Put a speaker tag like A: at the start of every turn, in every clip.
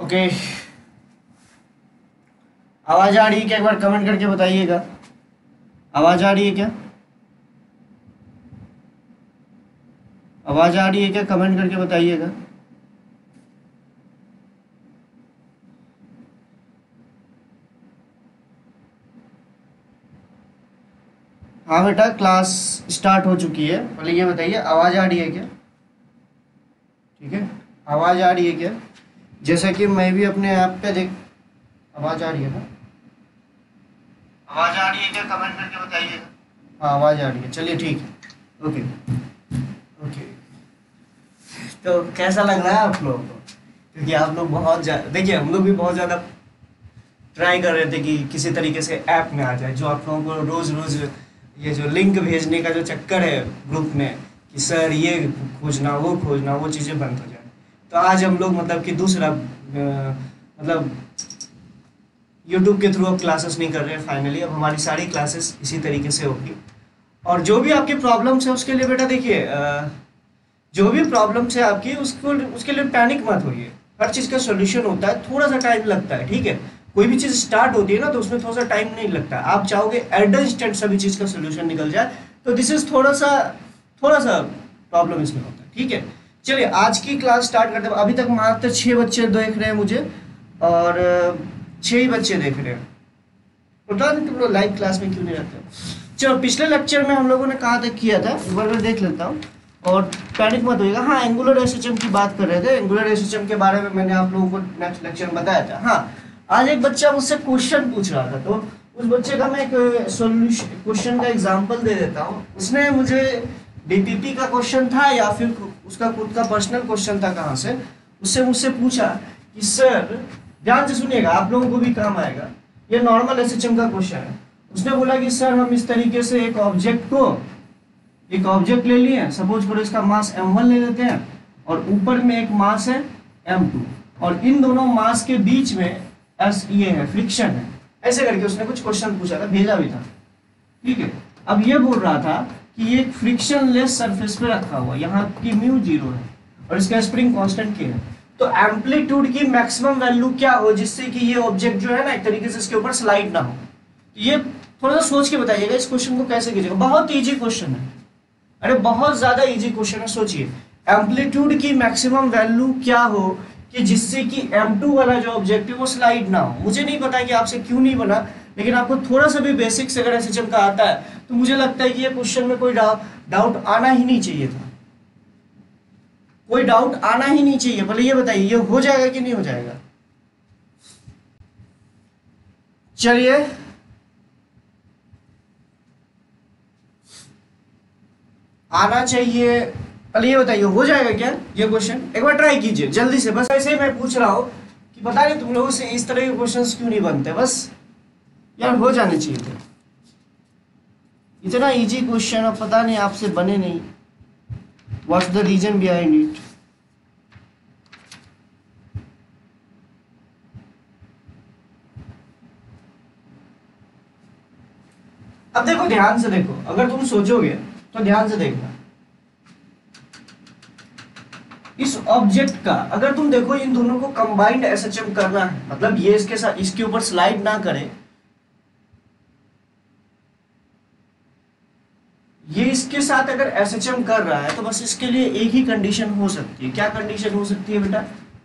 A: Okay, आवाज आ रही है क्या? एक बार कमेंट करके बताइएगा, आवाज आ रही है क्या? आवाज आ रही है क्या? कमेंट करके बताइएगा। हाँ बेटा, क्लास स्टार्ट हो चुकी है, पहले ये बताइए आवाज आ रही है क्या? ठीक है, आवाज आ रही है क्या? जैसा कि मैं भी अपने ऐप पे देख, आवाज आ रही है ना? आवाज आ रही है क्या? कमेंट करके बताइएगा। हाँ आवाज आ रही है, चलिए ठीक है। ओके ओके, तो कैसा लग रहा है आप लोगों को? क्योंकि आप लोग बहुत ज़्यादा, देखिए हम लोग भी बहुत ज़्यादा ट्राई कर रहे थे कि किसी तरीके से ऐप में आ जाए, जो आप लोगों को रोज़ रोज़ ये जो लिंक भेजने का जो चक्कर है ग्रुप में कि सर ये खोजना वो चीज़ें बंद हो जाए। तो आज हम लोग मतलब कि दूसरा मतलब यूट्यूब के थ्रू अब क्लासेस नहीं कर रहे हैं। फाइनली अब हमारी सारी क्लासेस इसी तरीके से होगी। और जो भी आपकी प्रॉब्लम्स है उसके लिए बेटा देखिए, जो भी प्रॉब्लम्स है आपकी उसको उसके लिए पैनिक मत होइए। हर चीज़ का सोल्यूशन होता है, थोड़ा सा टाइम लगता है, ठीक है। कोई भी चीज़ स्टार्ट होती है ना तो उसमें थोड़ा सा टाइम नहीं लगता। आप चाहोगे एट द इंस्टेंट सभी चीज़ का सोल्यूशन निकल जाए, तो दिस इज थोड़ा सा प्रॉब्लम इसमें होता है, ठीक है। चलिए आज की क्लास स्टार्ट करते हैं। अभी तक मात्र 6 बच्चे देख रहे हैं मुझे, और 6 ही बच्चे देख रहे हैं। पता नहीं तुम लोग लाइव क्लास में क्यों नहीं रहते हो। चलो पिछले लेक्चर में हम लोगों ने कहाँ तक किया था, एक बार मैं देख लेता हूँ और पैनिक मत होइएगा। हाँ, एंगुलर एसएचएम की बात कर रहे थे। एंगुलर एसएचएम के बारे में मैंने आप लोगों को नेक्स्ट लेक्चर में बताया था। हाँ, आज एक बच्चा मुझसे क्वेश्चन पूछ रहा था, तो उस बच्चे का मैं एक सॉल्यूशन क्वेश्चन का एग्जांपल दे देता हूँ। उसने मुझे डीपीपी का क्वेश्चन था या फिर उसका खुद का पर्सनल क्वेश्चन था, कहाँ से, उससे मुझसे पूछा कि सर, ध्यान से सुनिएगा, आप लोगों को भी काम आएगा। ये नॉर्मल एसएचएम का क्वेश्चन है। उसने बोला कि सर हम इस तरीके से एक ऑब्जेक्ट ले लिए, सपोज करो इसका मास m1 ले लेते हैं और ऊपर में एक मास है m2, और इन दोनों मास के बीच में ये है फ्रिक्शन है। ऐसे करके उसने कुछ क्वेश्चन पूछा था, भेजा भी था, ठीक है। अब ये बोल रहा था कि ये फ्रिक्शन लेस सरफेस पे रखा हुआ, यहाँ की म्यू 0 है और इसका स्प्रिंग कांस्टेंट k है। तो एम्पलीट्यूड की मैक्सिमम वैल्यू क्या हो जिससे कि ये ऑब्जेक्ट जो है ना एक तरीके से इसके ऊपर स्लाइड ना हो। ये थोड़ा सा सोच के बताइएगा इस क्वेश्चन को कैसे कीजिएगा। बहुत इजी क्वेश्चन है, अरे बहुत ज्यादा इजी क्वेश्चन है। सोचिए एम्पलीट्यूड की मैक्सिमम वैल्यू क्या हो कि जिससे कि m2 वाला जो ऑब्जेक्ट है वो स्लाइड ना हो। मुझे नहीं पता कि आपसे क्यों नहीं बना, लेकिन आपको थोड़ा सा भी बेसिक्स अगर एसएचएम का आता है तो मुझे लगता है कि ये क्वेश्चन में कोई डाउट आना ही नहीं चाहिए था, कोई डाउट आना ही नहीं चाहिए। भले ये बताइए ये हो जाएगा कि नहीं हो जाएगा। चलिए आना चाहिए, पहले ये बताइए हो जाएगा क्या ये क्वेश्चन। एक बार ट्राई कीजिए जल्दी से, बस ऐसे ही मैं पूछ रहा हूँ कि पता नहीं तुम लोगों से इस तरह के क्वेश्चंस क्यों नहीं बनते। बस यार हो जाने चाहिए थे, इतना इजी क्वेश्चन और पता नहीं आपसे बने नहीं। What's the reason behind it. अब देखो ध्यान से देखो, अगर तुम सोचोगे तो ध्यान से देखना। इस ऑब्जेक्ट का अगर तुम देखो, इन दोनों को कंबाइंड एसएचएम करना है, मतलब ये इसके साथ इसके ऊपर स्लाइड ना करे, ये इसके साथ अगर एसएचएम कर रहा है तो बस इसके लिए एक ही कंडीशन हो सकती है। क्या कंडीशन हो सकती है बेटा?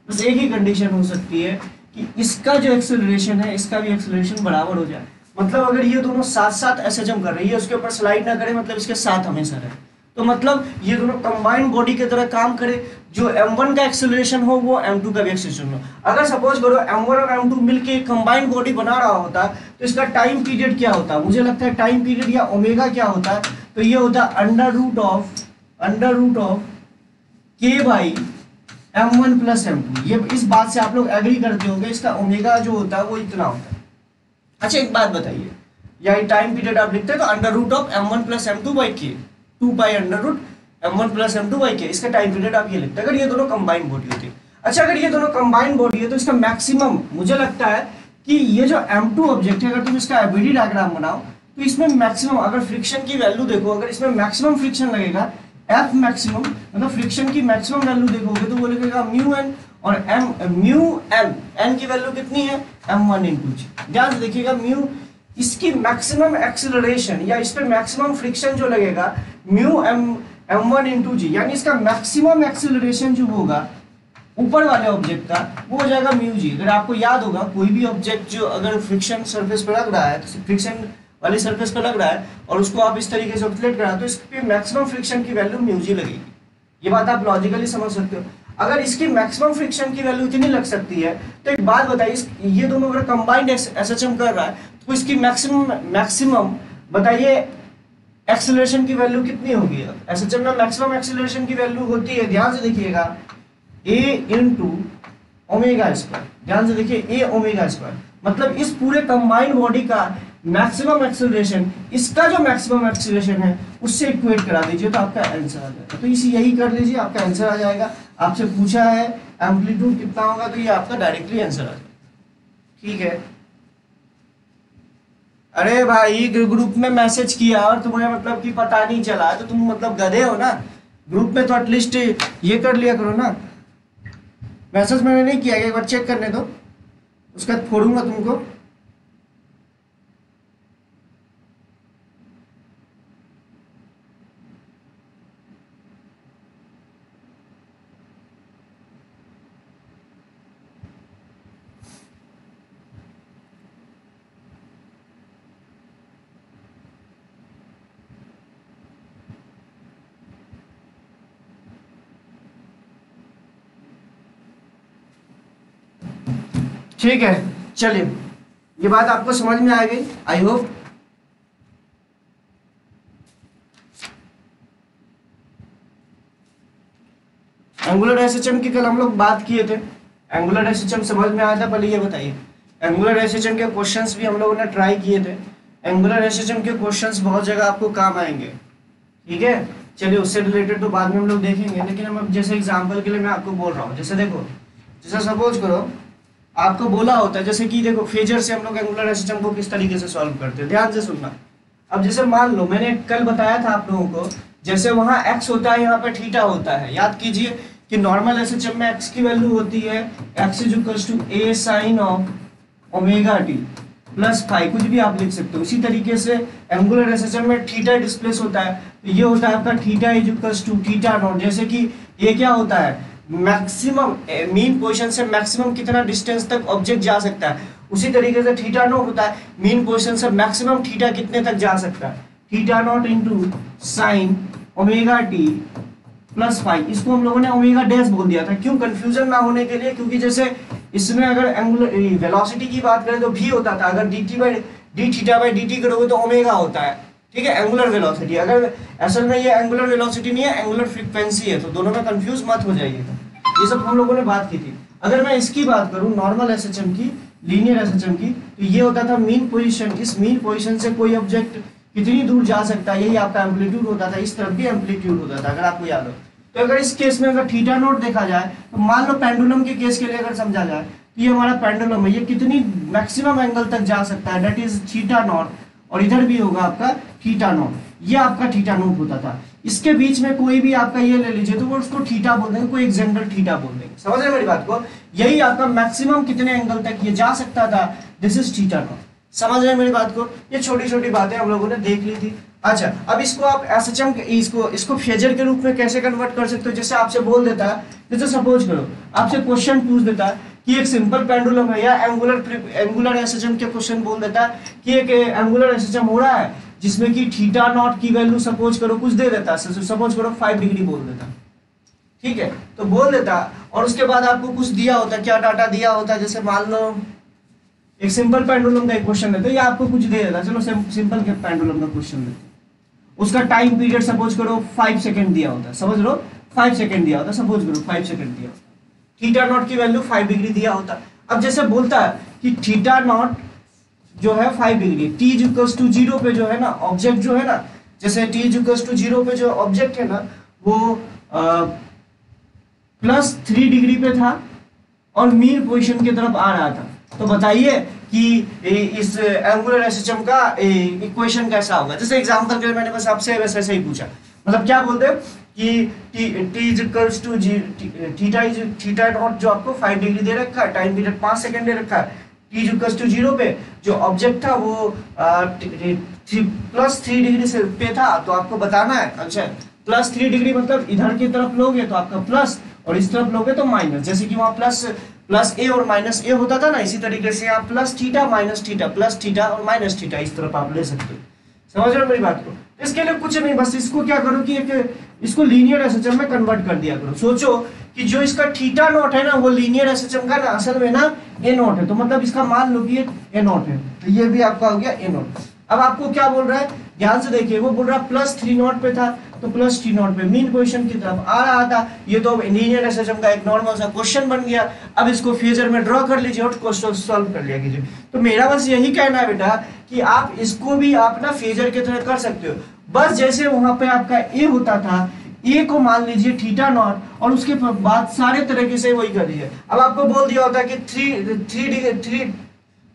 A: बस एक ही कंडीशन हो सकती है कि इसका जो एक्सेलरेशन है इसका भी एक्सेलरेशन बराबर हो जाए। मतलब अगर ये दोनों साथ साथ एसएचएम कर रही है, उसके ऊपर स्लाइड ना करे, मतलब इसके साथ हमेशा रहे, तो मतलब ये दोनों कंबाइंड बॉडी की तरह काम करे। जो m1 का एक्सेलरेशन हो वो m2 का भी एक्सेलरेशन हो। अगर सपोज करो m1 और m2 मिलके कंबाइंड बॉडी बना रहा होता तो इसका टाइम पीरियड क्या होता? मुझे लगता है टाइम पीरियड या ओमेगा क्या होता है, तो ये होता है under root of k by m1 plus m2। ये इस बात से आप लोग एग्री करते होंगे, इसका ओमेगा जो होता है वो इतना होता है। अच्छा एक बात बताइए, या टाइम पीरियड आप लिखते हैं तो under root of m1 plus m2 by k, 2 pi under root m1 plus m2 by k, इसका टाइम पीरियड आप ये लिखते हैं अगर ये दोनों कंबाइंड बॉडी होती है। अच्छा अगर ये दोनों कंबाइंड बॉडी है तो इसका मैक्सिमम, मुझे लगता है कि ये जो m2 ऑब्जेक्ट है, अगर तुम इसका एबीडी डायग्राम बनाओ तो इसमें मैक्सिमम, अगर फ्रिक्शन की वैल्यू देखो, अगर इसमें मैक्सिमम फ्रिक्शन लगेगा F मैक्सिमम, मतलब फ्रिक्शन की मैक्सिमम वैल्यू देखोगे तो वो लगेगा म्यू एन, और म्यू एन की वैल्यू कितनी है m1 इंटू जी। ध्यान से देखिएगा, म्यू इसकी मैक्सिमम एक्सीलरेशन या इस पे मैक्सिमम फ्रिक्शन जो लगेगा म्यू m1 इंटू जी, यानी इसका मैक्सिमम एक्सीलरेशन जो होगा ऊपर वाले ऑब्जेक्ट का वो हो जाएगा म्यू जी। अगर आपको याद होगा कोई भी ऑब्जेक्ट जो अगर फ्रिक्शन सरफेस पर लग रहा है, तो फ्रिक्शन वाली सरफेस पर लग रहा है और उसको आप इस तरीके से ऑसिलेट करा तो इसके मैक्सिमम फ्रिक्शन की वैल्यू म्यू जी लगेगी। ये बात आप लॉजिकली समझ सकते हो। अगर इसकी मैक्सिमम फ्रिक्शन की वैल्यू इतनी लग सकती है तो एक बात बताइए, ये दोनों अगर कंबाइंड एसएचएम कर रहा है तो इसकी मैक्सिमम बताइए एक्सीलरेशन की वैल्यू कितनी होगी। एसएचएम में मैक्सिमम एक्सीलरेशन की वैल्यू होती है, ध्यान से देखिएगा, a इंटू ओमेगा स्क्वायर। ध्यान से देखिए, a ओमेगा स्क्वायर, मतलब इस पूरे कंबाइंड बॉडी का मैक्सिमम एक्सीलरेशन इसका जो मैक्सिमम एक्सीलरेशन है उससे इक्वेट करा दीजिए तो आपका आंसर आ जाएगा। तो इसी यही कर लीजिए, आपका आंसर आ जाएगा। आपसे पूछा है एम्पलीट्यूड कितना होगा तो ये आपका डायरेक्टली आंसर आ जाएगा। ठीक है, अरे भाई ग्रुप में मैसेज किया और तुम्हें मतलब कि पता नहीं चला तो तुम मतलब गधे हो ना। ग्रुप में तो एटलीस्ट ये कर लिया करो ना। मैसेज मैंने नहीं किया, एक बार चेक करने दो, उसका फोड़ूंगा तुमको। ठीक है, चलिए ये बात आपको समझ में आ गई आई होप। एंगुलर एसएचएम की कल हम लोग बात किए थे, एंगुलर एसएचएम समझ में आया था। पहले ये बताइए, एंगुलर एसएचएम के क्वेश्चंस भी हम लोगों ने ट्राई किए थे। एंगुलर एसएचएम के क्वेश्चंस बहुत जगह आपको काम आएंगे। ठीक है, चलिए उससे रिलेटेड तो बाद में हम लोग देखेंगे, लेकिन हम अब जैसे एग्जाम्पल के लिए मैं आपको बोल रहा हूँ, जैसे देखो, जैसे सपोज करो आपको बोला होता है जैसे कि देखो फेजर से हम लोग एंगुलर एसएचएम को किस तरीके से सॉल्व करते हैं, ध्यान से सुनना। अब जैसे मान लो मैंने कल बताया था आप लोगों को, जैसे वहाँ x होता है, यहाँ पे थीटा होता है। याद कीजिए कि नॉर्मल एसएचएम में x की वैल्यू होती है x = a sin of omega T plus phi, कुछ भी आप लिख सकते हो। इसी तरीके से एंगुलर एसएचएम में थीटा डिस्प्लेस होता है, तो ये होता है आपका थीटा = थीटा नॉट। जैसे कि ये क्या होता है, मैक्सिमम मीन पोजीशन से मैक्सिमम कितना डिस्टेंस तक ऑब्जेक्ट जा सकता है, उसी तरीके से थीटा नॉट होता है मीन पोजीशन से मैक्सिमम थीटा कितने तक जा सकता है, theta naught into sine omega T plus phi. इसको हम लोगों ने ओमेगा डैश बोल दिया था, क्यों, कंफ्यूजन ना होने के लिए, क्योंकि जैसे इसमें अगर एंगुलर वेलोसिटी की बात करें तो v होता था, अगर D theta by D T करोगे तो ओमेगा होता है। ठीक है, एंगुलर वेलोसिटी, अगर असल में ये एंगुलर वेलोसिटी नहीं है, एंगुलर फ्रीक्वेंसी है, तो दोनों में कंफ्यूज मत हो जाइएगा। ये सब हम लोगों ने बात की थी। अगर मैं इसकी बात करूं नॉर्मल एसएचएम की, लीनियर एसएचएम की, तो ये होता था मीन पोजीशन। इस मीन पोजीशन से कोई ऑब्जेक्ट कितनी दूर जा सकता है, यही आपका एम्पलीट्यूड होता था। इस तरफ भी एम्पलीट्यूड होता था, अगर आपको याद हो। तो अगर इस केस में अगर थीटा नॉट देखा जाए, तो मान लो पेंडुलम के केस के लिए अगर समझा जाए तो ये हमारा पेंडुलम है, ये कितनी मैक्सिमम एंगल तक जा सकता है, दैट इज थीटा नॉट, और इधर भी होगा आपका थीटा नॉट। ये आपका थीटा नॉट होता था। इसके बीच में कोई भी आपका ये ले लीजिए तो वो उसको थीटा बोल देंगे, कोई एक जनरल थीटा बोल देंगे। समझ रहे मेरी बात को, यही आपका मैक्सिमम कितने एंगल तक ये जा सकता था, दिस इज थीटा नॉट। समझ रहे मेरी बात को, ये छोटी छोटी बातें हम लोगों ने देख ली थी। अच्छा, अब इसको आप एसएचएम इसको फेजर के रूप में कैसे कन्वर्ट कर सकते हो। जैसे आपसे बोल देता है, जैसे सपोज करो आपसे क्वेश्चन पूछ देता है कि एक सिंपल पेंडुलम है, या एंगुलर एसएचएम के क्वेश्चन बोल देता है कि एक एंगुलर एसएचएम हो रहा है जिसमें कि थीटा नॉट की वैल्यू सपोज करो कुछ दे देता है, सपोज करो 5 डिग्री बोल देता। ठीक है, तो बोल देता, और उसके बाद आपको कुछ दिया होता, क्या डाटा दिया होता, जैसे मान लो एक सिंपल पेंडुलम का एक क्वेश्चन देते, या आपको कुछ दे देता, चलो सिंपल के पेंडुलम का क्वेश्चन देते, उसका टाइम पीरियड सपोज करो 5 सेकंड दिया होता, समझ लो 5 सेकंड दिया होता, सपोज करो 5 सेकंड दिया होता, थीटा नॉट की वैल्यू 5 डिग्री दिया होता। अब जैसे बोलता है कि थीटा नॉट जो है 5 डिग्री, t = 0 पे जो है ना ऑब्जेक्ट जो है ना, जैसे t = 0 पे जो ऑब्जेक्ट है ना वो +3 डिग्री पे था और मीन पोजीशन की तरफ आ रहा था। तो बताइए कि इस एंगुलर एसएचएम का इक्वेशन कैसा होगा। जैसे एग्जांपल के लिए मैंने बस आपसे वैसे ही पूछा, मतलब क्या बोलते हैं कि T is equals to theta naught जो आपको 5 डिग्री दे रखा है, टाइम पीरियड 5 सेकंड दे रखा है, टी इज इक्वल्स टू 0 पे जो ऑब्जेक्ट था वो +3 डिग्री से पे था, तो आपको बताना है। अच्छा, +3 डिग्री मतलब इधर की तरफ लोगे तो आपका प्लस और इस तरफ लोगे तो माइनस, जैसे कि वहां प्लस ए और माइनस ए होता था ना, इसी तरीके से यहाँ plus theta minus theta, plus theta और माइनस थीटा इस तरफ आप ले सकते हो। समझ रहे हो मेरी बात को? इसके लिए कुछ नहीं, बस इसको क्या करो कि एक इसको लीनियर एसएचएम में कन्वर्ट कर दिया करो। सोचो कि जो इसका थीटा नॉट है ना वो लीनियर एसएचएम का ना असल में ना ए नॉट है, तो मतलब इसका मान लो कि ये ए नॉट है, तो ये भी आपका हो गया ए नॉट। अब आपको क्या बोल रहा है, ध्यान से देखिए, वो बोल रहा है +3 नॉट पे था तो +3 नॉट पे मीन पोजीशन की तरफ आ रहा था। ये तो लीनियर एसएचएम का एक नॉर्मल सा क्वेश्चन बन गया। अब इसको फेजर में ड्रॉ कर लीजिए और क्वेश्चन सॉल्व कर लिया कीजिए। तो मेरा बस यही कहना है बेटा कि आप इसको भी आप ना फेजर की तरह कर सकते हो, बस जैसे वहां पे आपका ए होता था, ए को मान लीजिए थीटा नॉट और उसके बाद सारे तरीके से वही कर लीजिए। अब आपको बोल दिया होता कि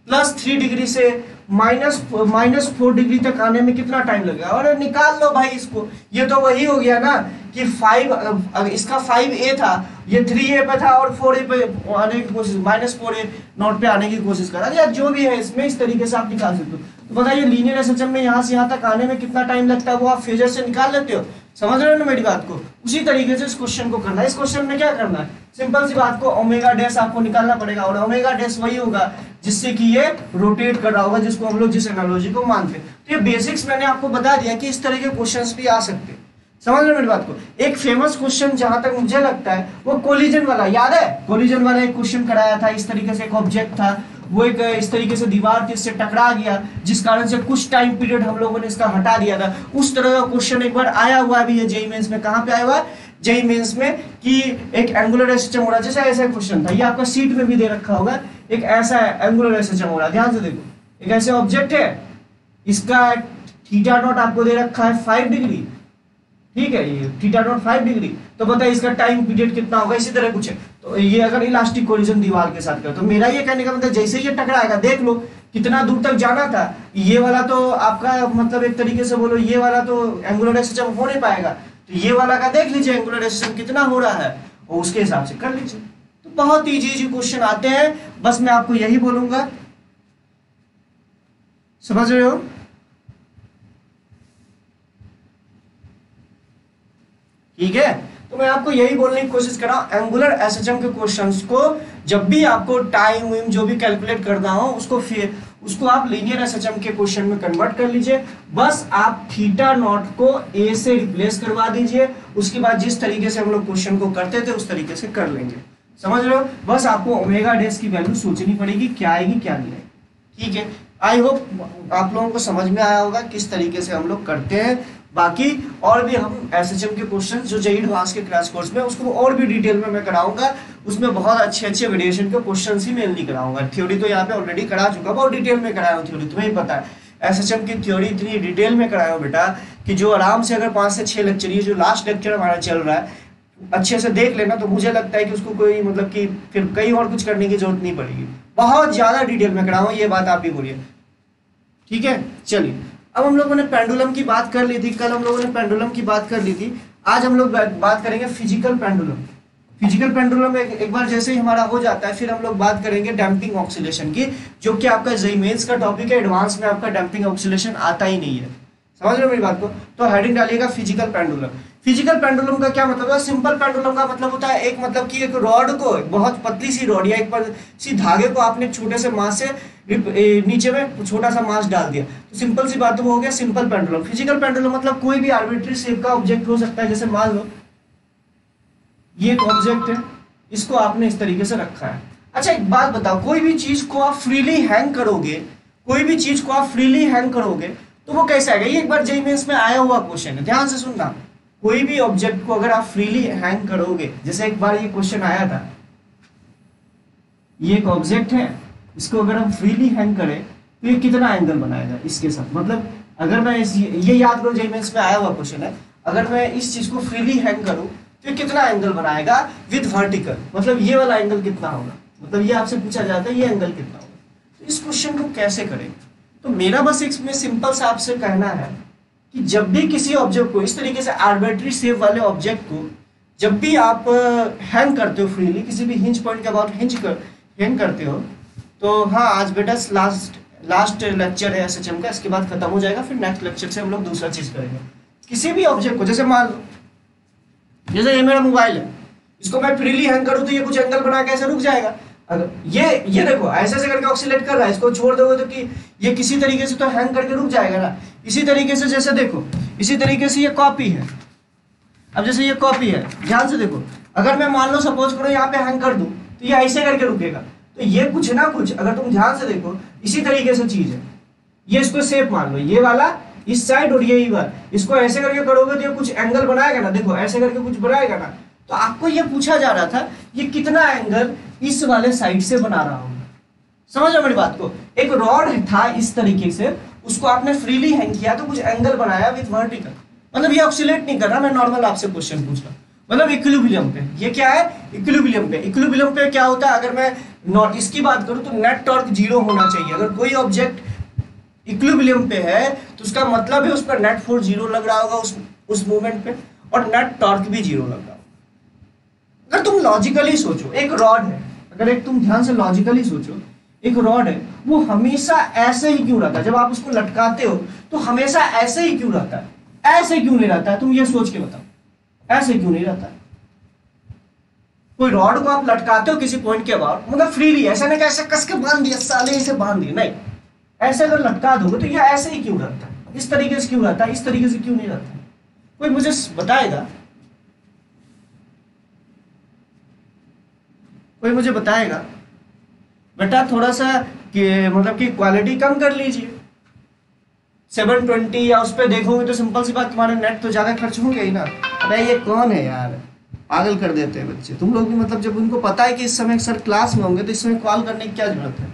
A: +3 डिग्री से -4 डिग्री तक आने में कितना टाइम लगेगा, और निकाल लो भाई इसको। ये तो वही हो गया ना कि 5 इसका 5a था, ये 3a पे था और 4a पे आने की कोशिश, -4a नॉट पे आने की कोशिश करा, या जो भी है इसमें इस तरीके से आप निकाल सकते हो। तो बताइए लीनियर एसएचएम में यहाँ से यहाँ तक आने में कितना टाइम लगता है, वो आप फेजर से निकाल लेते हो। समझ रहे हो ना मेरी बात को? उसी तरीके से इस क्वेश्चन को करना है। इस क्वेश्चन में क्या करना है, सिंपल सी बात को ओमेगा डैश आपको निकालना पड़ेगा, और ओमेगा डैश वही होगा जिससे कि ये रोटेट कर रहा होगा, जिसको हम लोग जिस एनालॉजी को मानते हैं। तो ये बेसिक्स मैंने आपको बता दिया कि इस तरह के क्वेश्चंस भी आ सकते हैं। समझ रहे हो मेरी बात को? एक फेमस क्वेश्चन जहां तक मुझे लगता है वो कोलिजन वाला, याद है? कोलिजन वाला एक क्वेश्चन कराया था, इस तरीके से एक ऑब्जेक्ट था, वो एक इस तरीके से दीवार थी, इससे टकरा गया, जिस कारण से कुछ टाइम पीरियड हम लोगों ने इसका हटा दिया था। उस तरह का क्वेश्चन एक बार आया हुआ भी है जेईई मेंस में। कहां पे आया हुआ है? जेईई मेंस में, कि एक एंगुलर एसएचएम हो रहा है, जैसा ऐसा क्वेश्चन था, ये आपका सीट में भी दे रखा होगा। एक ऐसा एंगुलर एसएचएम हो रहा है, ध्यान से देखो, एक ऐसे ऑब्जेक्ट है, इसका थीटा नॉट आपको दे रखा है 5 डिग्री, ठीक है, ये थीटा नॉट 5 डिग्री, तो बताइए इसका टाइम पीरियड कितना होगा, इसी तरह कुछ है। तो ये अगर इलास्टिक कोलिजन दीवार के साथ कर, तो मेरा ये कहने का मतलब जैसे ये टकराएगा, देख लो कितना दूर तक जाना था, ये वाला तो आपका मतलब एक तरीके से बोलो ये वाला तो एंगुलर एसएचएम हो नहीं पाएगा, तो ये वाला का देख लीजिए एंगुलर एसएचएम कितना हो रहा है और उसके हिसाब से कर लीजिए। तो बहुत इजी क्वेश्चन आते हैं, बस मैं आपको यही बोलूंगा। समझ रहे हो? ठीक है, तो मैं आपको यही बोलने की कोशिश कर रहा हूं, एंगुलर एसएचएम के क्वेश्चंस को जब भी आपको टाइम विम जो भी कैलकुलेट करना हो उसको आप लीनियर एसएचएम के क्वेश्चन में कन्वर्ट कर लीजिए। बस आप थीटा नॉट को ए से रिप्लेस करवा दीजिए, उसके बाद जिस तरीके से हम लोग क्वेश्चन को करते थे उस तरीके से कर लेंगे। समझ रहे हो? बस आपको ओमेगा डैश की वैल्यू सोचनी पड़ेगी, क्या आएगी क्या नहीं आएगी। ठीक है, आई होप आप लोगों को समझ में आया होगा किस तरीके से हम लोग करते हैं। बाकी और भी हम एसएचएम के क्वेश्चन जो जेईई एडवांस के क्रैश कोर्स में उसको और भी डिटेल में मैं कराऊंगा, उसमें बहुत अच्छे वेरिएशन के क्वेश्चन ही मेनली कराऊंगा। थ्योरी तो यहाँ पे ऑलरेडी करा चुका, बहुत डिटेल में कराया हूँ थ्योरी, तुम्हें ही पता है एसएचएम की थ्योरी इतनी डिटेल में कराया हूँ बेटा कि जो आराम से अगर 5 से 6 लेक्चर, ये जो लास्ट लेक्चर हमारा चल रहा है, अच्छे से देख लेना तो मुझे लगता है कि उसको कोई मतलब कि फिर कहीं और कुछ करने की जरूरत नहीं पड़ेगी। बहुत ज्यादा डिटेल में कराऊँ, ये बात आप भी बोलिए। ठीक है, चलिए अब हम लोगों ने पेंडुलम की बात कर ली थी, कल हम लोगों ने पेंडुलम की बात कर ली थी, आज हम लोग बात करेंगे फिजिकल पेंडुलम। फिजिकल पेंडुलम एक बार जैसे ही हमारा हो जाता है फिर हम लोग बात करेंगे डैम्पिंग ऑक्सीलेशन की, जो कि आपका जेईई मेंस का टॉपिक है। एडवांस में आपका डैम्पिंग ऑक्सीलेशन आता ही नहीं है। समझ रहे हो मेरी बात को? तो हेडिंग डालिएगा फिजिकल पेंडुलम। फिजिकल पेंडुलम का क्या मतलब है? सिंपल पेंडुलम का मतलब होता है एक मतलब कि एक रॉड को, बहुत पतली सी रॉड या एक सी धागे को आपने छोटे से मास से नीचे में छोटा सा मास डाल दिया, तो सिंपल सी बात हो गया सिंपल पेंडुलम। फिजिकल पेंडुलम मतलब कोई भी आर्बिट्री शेप का ऑब्जेक्ट हो सकता है। जैसे मान लो ये एक ऑब्जेक्ट है, इसको आपने इस तरीके से रखा है। अच्छा एक बात बताओ, कोई भी चीज को आप फ्रीली हैंग करोगे, कोई भी चीज को आप फ्रीली हैंग करोगे तो वो कैसे आएगा? ये एक बार जेईई मेंस में आया हुआ क्वेश्चन है, ध्यान से सुनना। कोई भी ऑब्जेक्ट को अगर आप फ्रीली हैंग करोगे, जैसे एक बार ये क्वेश्चन आया था, ये एक ऑब्जेक्ट है, इसको अगर हम फ्रीली हैंग करें तो ये कितना एंगल बनाएगा इसके साथ? मतलब अगर मैं ये याद करो जेईई मेंस में आया हुआ क्वेश्चन है, अगर मैं इस चीज को फ्रीली हैंग करूं तो ये कितना एंगल बनाएगा विद वर्टिकल, मतलब ये वाला एंगल कितना होगा, मतलब ये आपसे पूछा जाता है ये एंगल कितना होगा। तो इस क्वेश्चन को कैसे करें? तो मेरा बस इसमें सिंपल सा आपसे कहना है कि जब भी किसी ऑब्जेक्ट को इस तरीके से आर्बिट्री शेप वाले ऑब्जेक्ट को जब भी आप हैंग करते हो फ्रीली किसी भी हिंज पॉइंट के अबाउट हैंग करते हो, तो हाँ आज बेटा लास्ट लेक्चर है एसएचएम का, इसके बाद खत्म हो जाएगा, फिर नेक्स्ट लेक्चर से हम लोग दूसरा चीज करेंगे। किसी भी ऑब्जेक्ट को, जैसे मान लो जैसे ये मेरा मोबाइल है, इसको मैं फ्रीली हैंग करूँ तो ये कुछ एंगल बना के ऐसे रुक जाएगा। अगर ये देखो ऐसे ऐसे करके ऑक्सीलेट कर रहा है, इसको छोड़ दोगे तो कि ये किसी तरीके से तो हैंग करके रुक जाएगा ना। इसी तरीके से जैसे देखो, इसी तरीके से ये कॉपी है। अब जैसे ये कॉपी है, ध्यान से देखो, अगर मैं मान लो सपोज करो यहाँ पे हैंग कर दूं तो ये ऐसे करके रुकेगा। तो ये कुछ ना कुछ, अगर तुम ध्यान से देखो, इसी तरीके से चीज है। ये इसको शेप मान लो, ये वाला इस साइड और ये वाला, इसको ऐसे करके करोगे तो ये कुछ एंगल बनाएगा ना। देखो ऐसे करके कुछ बनाएगा ना। तो आपको ये पूछा जा रहा था ये कितना एंगल इस वाले साइड से बना रहा हूं। समझ लो मेरी बात को। एक रॉड था इस तरीके से, उसको आपने फ्रीली हैंग किया तो कुछ एंगल बनाया विद वर्टिकल। मतलब ये ऑक्सीलेट नहीं कर रहा, मैं नॉर्मल आपसे क्वेश्चन पूछ रहा हूं, मतलब इक्विलिब्रियम पे। ये क्या है? इक्विलिब्रियम पे। इक्विलिब्रियम पे क्या होता है, अगर मैं नॉट इसकी बात करूं तो नेट टॉर्क 0 होना चाहिए। अगर कोई ऑब्जेक्ट इक्विलिब्रियम पे है तो उसका मतलब है उस पर नेट फोर्स 0 लग रहा होगा उस मूवमेंट पे, और नेट टॉर्क भी 0 लग रहा होगा। अगर तुम लॉजिकली सोचो, एक रॉड है, अगर एक तुम ध्यान से लॉजिकली सोचो, एक रॉड है, वो हमेशा ऐसे ही क्यों रहता है? जब आप उसको लटकाते हो तो हमेशा ऐसे ही क्यों रहता है? ऐसे क्यों नहीं रहता है? तुम ये सोच के बताओ, ऐसे क्यों नहीं रहता है? कोई रॉड को आप लटकाते हो किसी पॉइंट के अबाउट, मतलब फ्रीली, ऐसा नहीं कि ऐसे कस के बांध दिया, साले इसे बांध दिया, नहीं, ऐसे अगर लटका दोगे तो ये ऐसे ही क्यों रहता है? इस तरीके से क्यों रहता है? इस तरीके से क्यों नहीं रहता है? कोई मुझे बताएगा? कोई मुझे बताएगा? बेटा थोड़ा सा कि मतलब कि क्वालिटी कम कर लीजिए, 720 या उस पर देखोगे तो सिंपल सी बात, तुम्हारे नेट तो ज्यादा खर्च होंगे ही ना। अरे ये कौन है यार, पागल कर देते हैं बच्चे। तुम लोग भी मतलब जब उनको पता है कि इस समय सर क्लास में होंगे तो इस समय कॉल करने की क्या जरूरत है?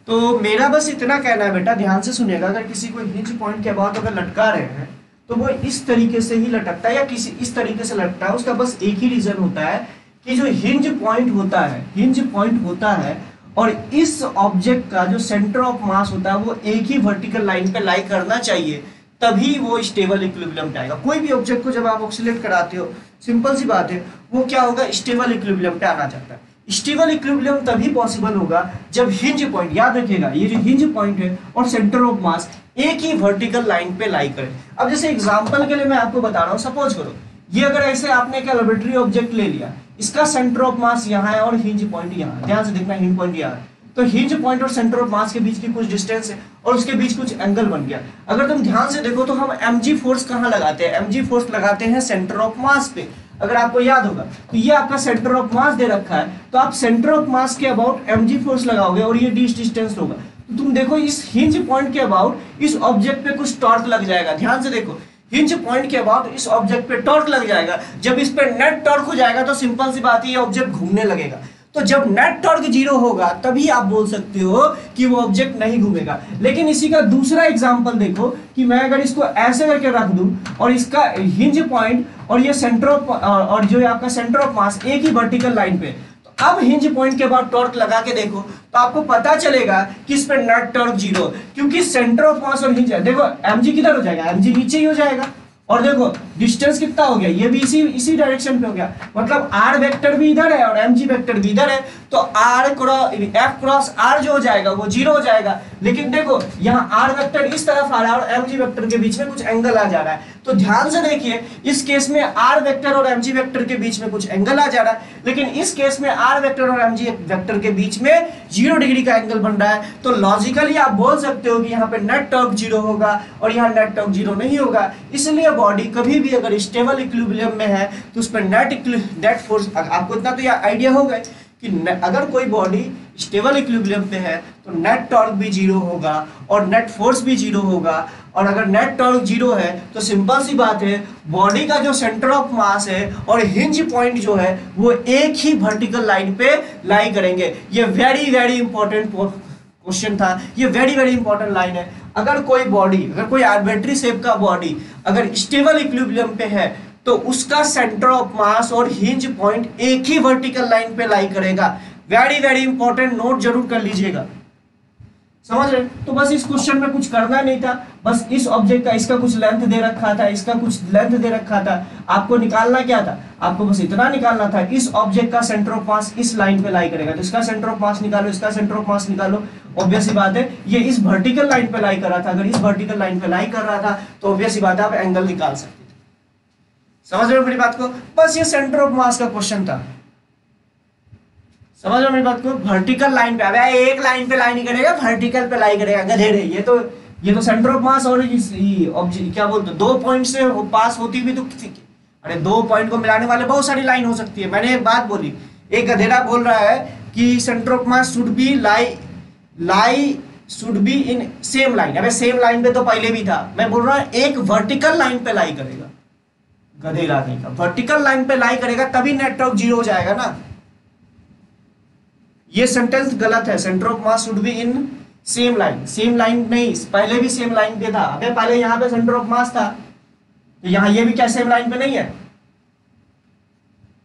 A: तो मेरा बस इतना कहना है बेटा, ध्यान से सुनिएगा, अगर किसी को हिंज पॉइंट के बाद अगर लटका रहे हैं तो वो इस तरीके से ही लटकता है या किसी इस तरीके से लटकता है। उसका बस एक ही रीजन होता है कि जो हिंज पॉइंट होता है, हिंज पॉइंट होता है और इस ऑब्जेक्ट का जो सेंटर ऑफ मास होता है वो एक ही वर्टिकल लाइन पे लाई करना चाहिए, तभी वो स्टेबल इक्विलिब्रियम पे आएगा। कोई भी ऑब्जेक्ट को जब आप ऑक्सीलेट कराते हो, सिंपल सी बात है, वो क्या होगा? स्टेबल इक्विलिब्रियम पे आना चाहता है। स्टेबल इक्विलिब्रियम तभी पॉसिबल होगा जब हिंज पॉइंट, याद रखिएगा, ये जो हिंज पॉइंट है और सेंटर ऑफ मास एक ही वर्टिकल लाइन पे लाई करे। अब जैसे एग्जांपल के लिए मैं आपको बता रहा हूं, सपोज करो ये अगर ऐसे आपने एक आर्बिट्री ऑब्जेक्ट ले लिया, इसका सेंटर ऑफ मास यहाँ है और हिंज पॉइंट यहाँ, ध्यान से देखना, हिंज पॉइंट यहाँ है, तो हिंज पॉइंट और सेंटर ऑफ मास के बीच की कुछ डिस्टेंस है और उसके बीच कुछ एंगल बन गया। अगर तुम ध्यान से देखो तो हम mg फोर्स कहाँ लगाते हैं? mg फोर्स लगाते हैं सेंटर ऑफ मास पे। अगर आपको याद होगा तो ये आपका सेंटर ऑफ मास दे रखा है, तो आप सेंटर ऑफ मास के अबाउट mg फोर्स लगाओगे और ये डिस्टेंस होगा। तो तुम देखो इस हिंज पॉइंट के अबाउट इस ऑब्जेक्ट पे कुछ टॉर्क लग जाएगा। ध्यान से देखो, हिंज पॉइंट के अबाउट इस ऑब्जेक्ट पे टॉर्क लग जाएगा। जब इस पे नेट टॉर्क हो जाएगा तो सिंपल सी बात है, ये ऑब्जेक्ट घूमने लगेगा। तो जब नेट टॉर्क 0 होगा तभी आप बोल सकते हो कि वो ऑब्जेक्ट नहीं घूमेगा। लेकिन इसी का दूसरा एग्जांपल देखो कि मैं अगर इसको ऐसे करके रख दूं और इसका हिंज पॉइंट और ये सेंटर ऑफ और जो आपका सेंटर ऑफ मास एक ही वर्टिकल लाइन पे, तो अब हिंज पॉइंट के बाद टॉर्क लगा के देखो तो आपको पता चलेगा कि इस पे नेट टॉर्क 0, क्योंकि सेंटर ऑफ मास और हिंज, देखो mg किधर हो जाएगा? mg नीचे ही हो जाएगा। और देखो डिस्टेंस कितना हो गया, ये भी इसी डायरेक्शन पे हो गया, मतलब r वेक्टर भी इधर है और mg वेक्टर भी इधर है, तो r cross f cross r जो हो जाएगा वो 0 हो जाएगा। लेकिन देखो यहाँ r वेक्टर इस तरफ आ रहा है और mg वेक्टर के बीच में कुछ एंगल आ जा रहा है। तो ध्यान से देखिए, इस केस में r वेक्टर और mg वेक्टर के बीच में कुछ एंगल आ जा रहा है, लेकिन इस केस में r वेक्टर और mg वेक्टर के बीच में 0 डिग्री का एंगल बन रहा है। तो लॉजिकली आप बोल सकते हो कि यहाँ पे नेट टॉर्क 0 होगा और यहाँ नेट टॉर्क 0 नहीं होगा। इसलिए बॉडी कभी भी अगर स्टेबल इक्विलिब्रियम में है तो उस पर नेट फोर्स, आपको इतना तो यह आइडिया होगा कि अगर कोई बॉडी स्टेबल इक्विलिब्रियम पे है तो नेट टॉर्क भी 0 होगा और नेट फोर्स भी 0 होगा। और अगर नेट टॉर्क 0 है तो सिंपल सी बात है, बॉडी का जो सेंटर ऑफ मास है और हिंज पॉइंट जो है वो एक ही वर्टिकल लाइन पे लाई करेंगे। ये वेरी वेरी इंपॉर्टेंट क्वेश्चन था, ये वेरी वेरी इंपॉर्टेंट लाइन है। अगर कोई बॉडी, अगर कोई आर्बिट्री शेप का बॉडी अगर स्टेबल इक्विलिब्रियम पे है तो उसका सेंटर ऑफ मास और हिंज पॉइंट एक ही वर्टिकल लाइन पे लाई करेगा। वेरी वेरी इंपॉर्टेंट, नोट जरूर कर लीजिएगा। समझ रहे? तो बस इस क्वेश्चन में कुछ करना नहीं था, बस इस ऑब्जेक्ट का इसका कुछ लेंथ दे रखा था, इसका कुछ लेंथ दे रखा था, आपको निकालना क्या था, आपको बस इतना निकालना था, इस ऑब्जेक्ट का सेंटर ऑफ मास इस लाइन पे लाई करेगा, तो इसका सेंटर ऑफ मास निकालो, इसका सेंटर ऑफ मास निकालो। ऑब्वियस सी बात है ये इस वर्टिकल लाइन पे लाई कर रहा था, अगर इस वर्टिकल लाइन पे लाई कर रहा था तो ऑब्वियस सी बात है आप एंगल निकाल सकते थे। समझ रहे हो मेरी बात को? बस ये सेंटर ऑफ मास का क्वेश्चन था। समझ रहे मेरी बात को? वर्टिकल लाइन पे, अबे एक लाइन पे लाई नहीं करेगा, वर्टिकल पे लाई करेगा, गधे रे। ये तो सेंटर ऑफ मास और क्या बोलते, दो पॉइंट से पास होती हुई तो अरे दो पॉइंट को मिलाने वाले बहुत सारी लाइन हो सकती है। मैंने एक बात बोली, एक गधेड़ा बोल रहा है कि centre of mass should be lie should be in same line. अबे सेम लाइन पे तो पहले भी था, मैं बोल रहा हूँ एक वर्टिकल लाइन पे लाई करेगा, गधेड़ा नहीं का, वर्टिकल लाइन पे लाई करेगा तभी नेट टॉर्क जीरो हो जाएगा ना। ये सेंटेंस गलत है, centre of mass should be in same line, same line नहीं, पहले भी सेम लाइन पे था। अबे पहले यहाँ पे सेंटर ऑफ मास था, तो यहाँ ये भी क्या सेम लाइन पे नहीं है?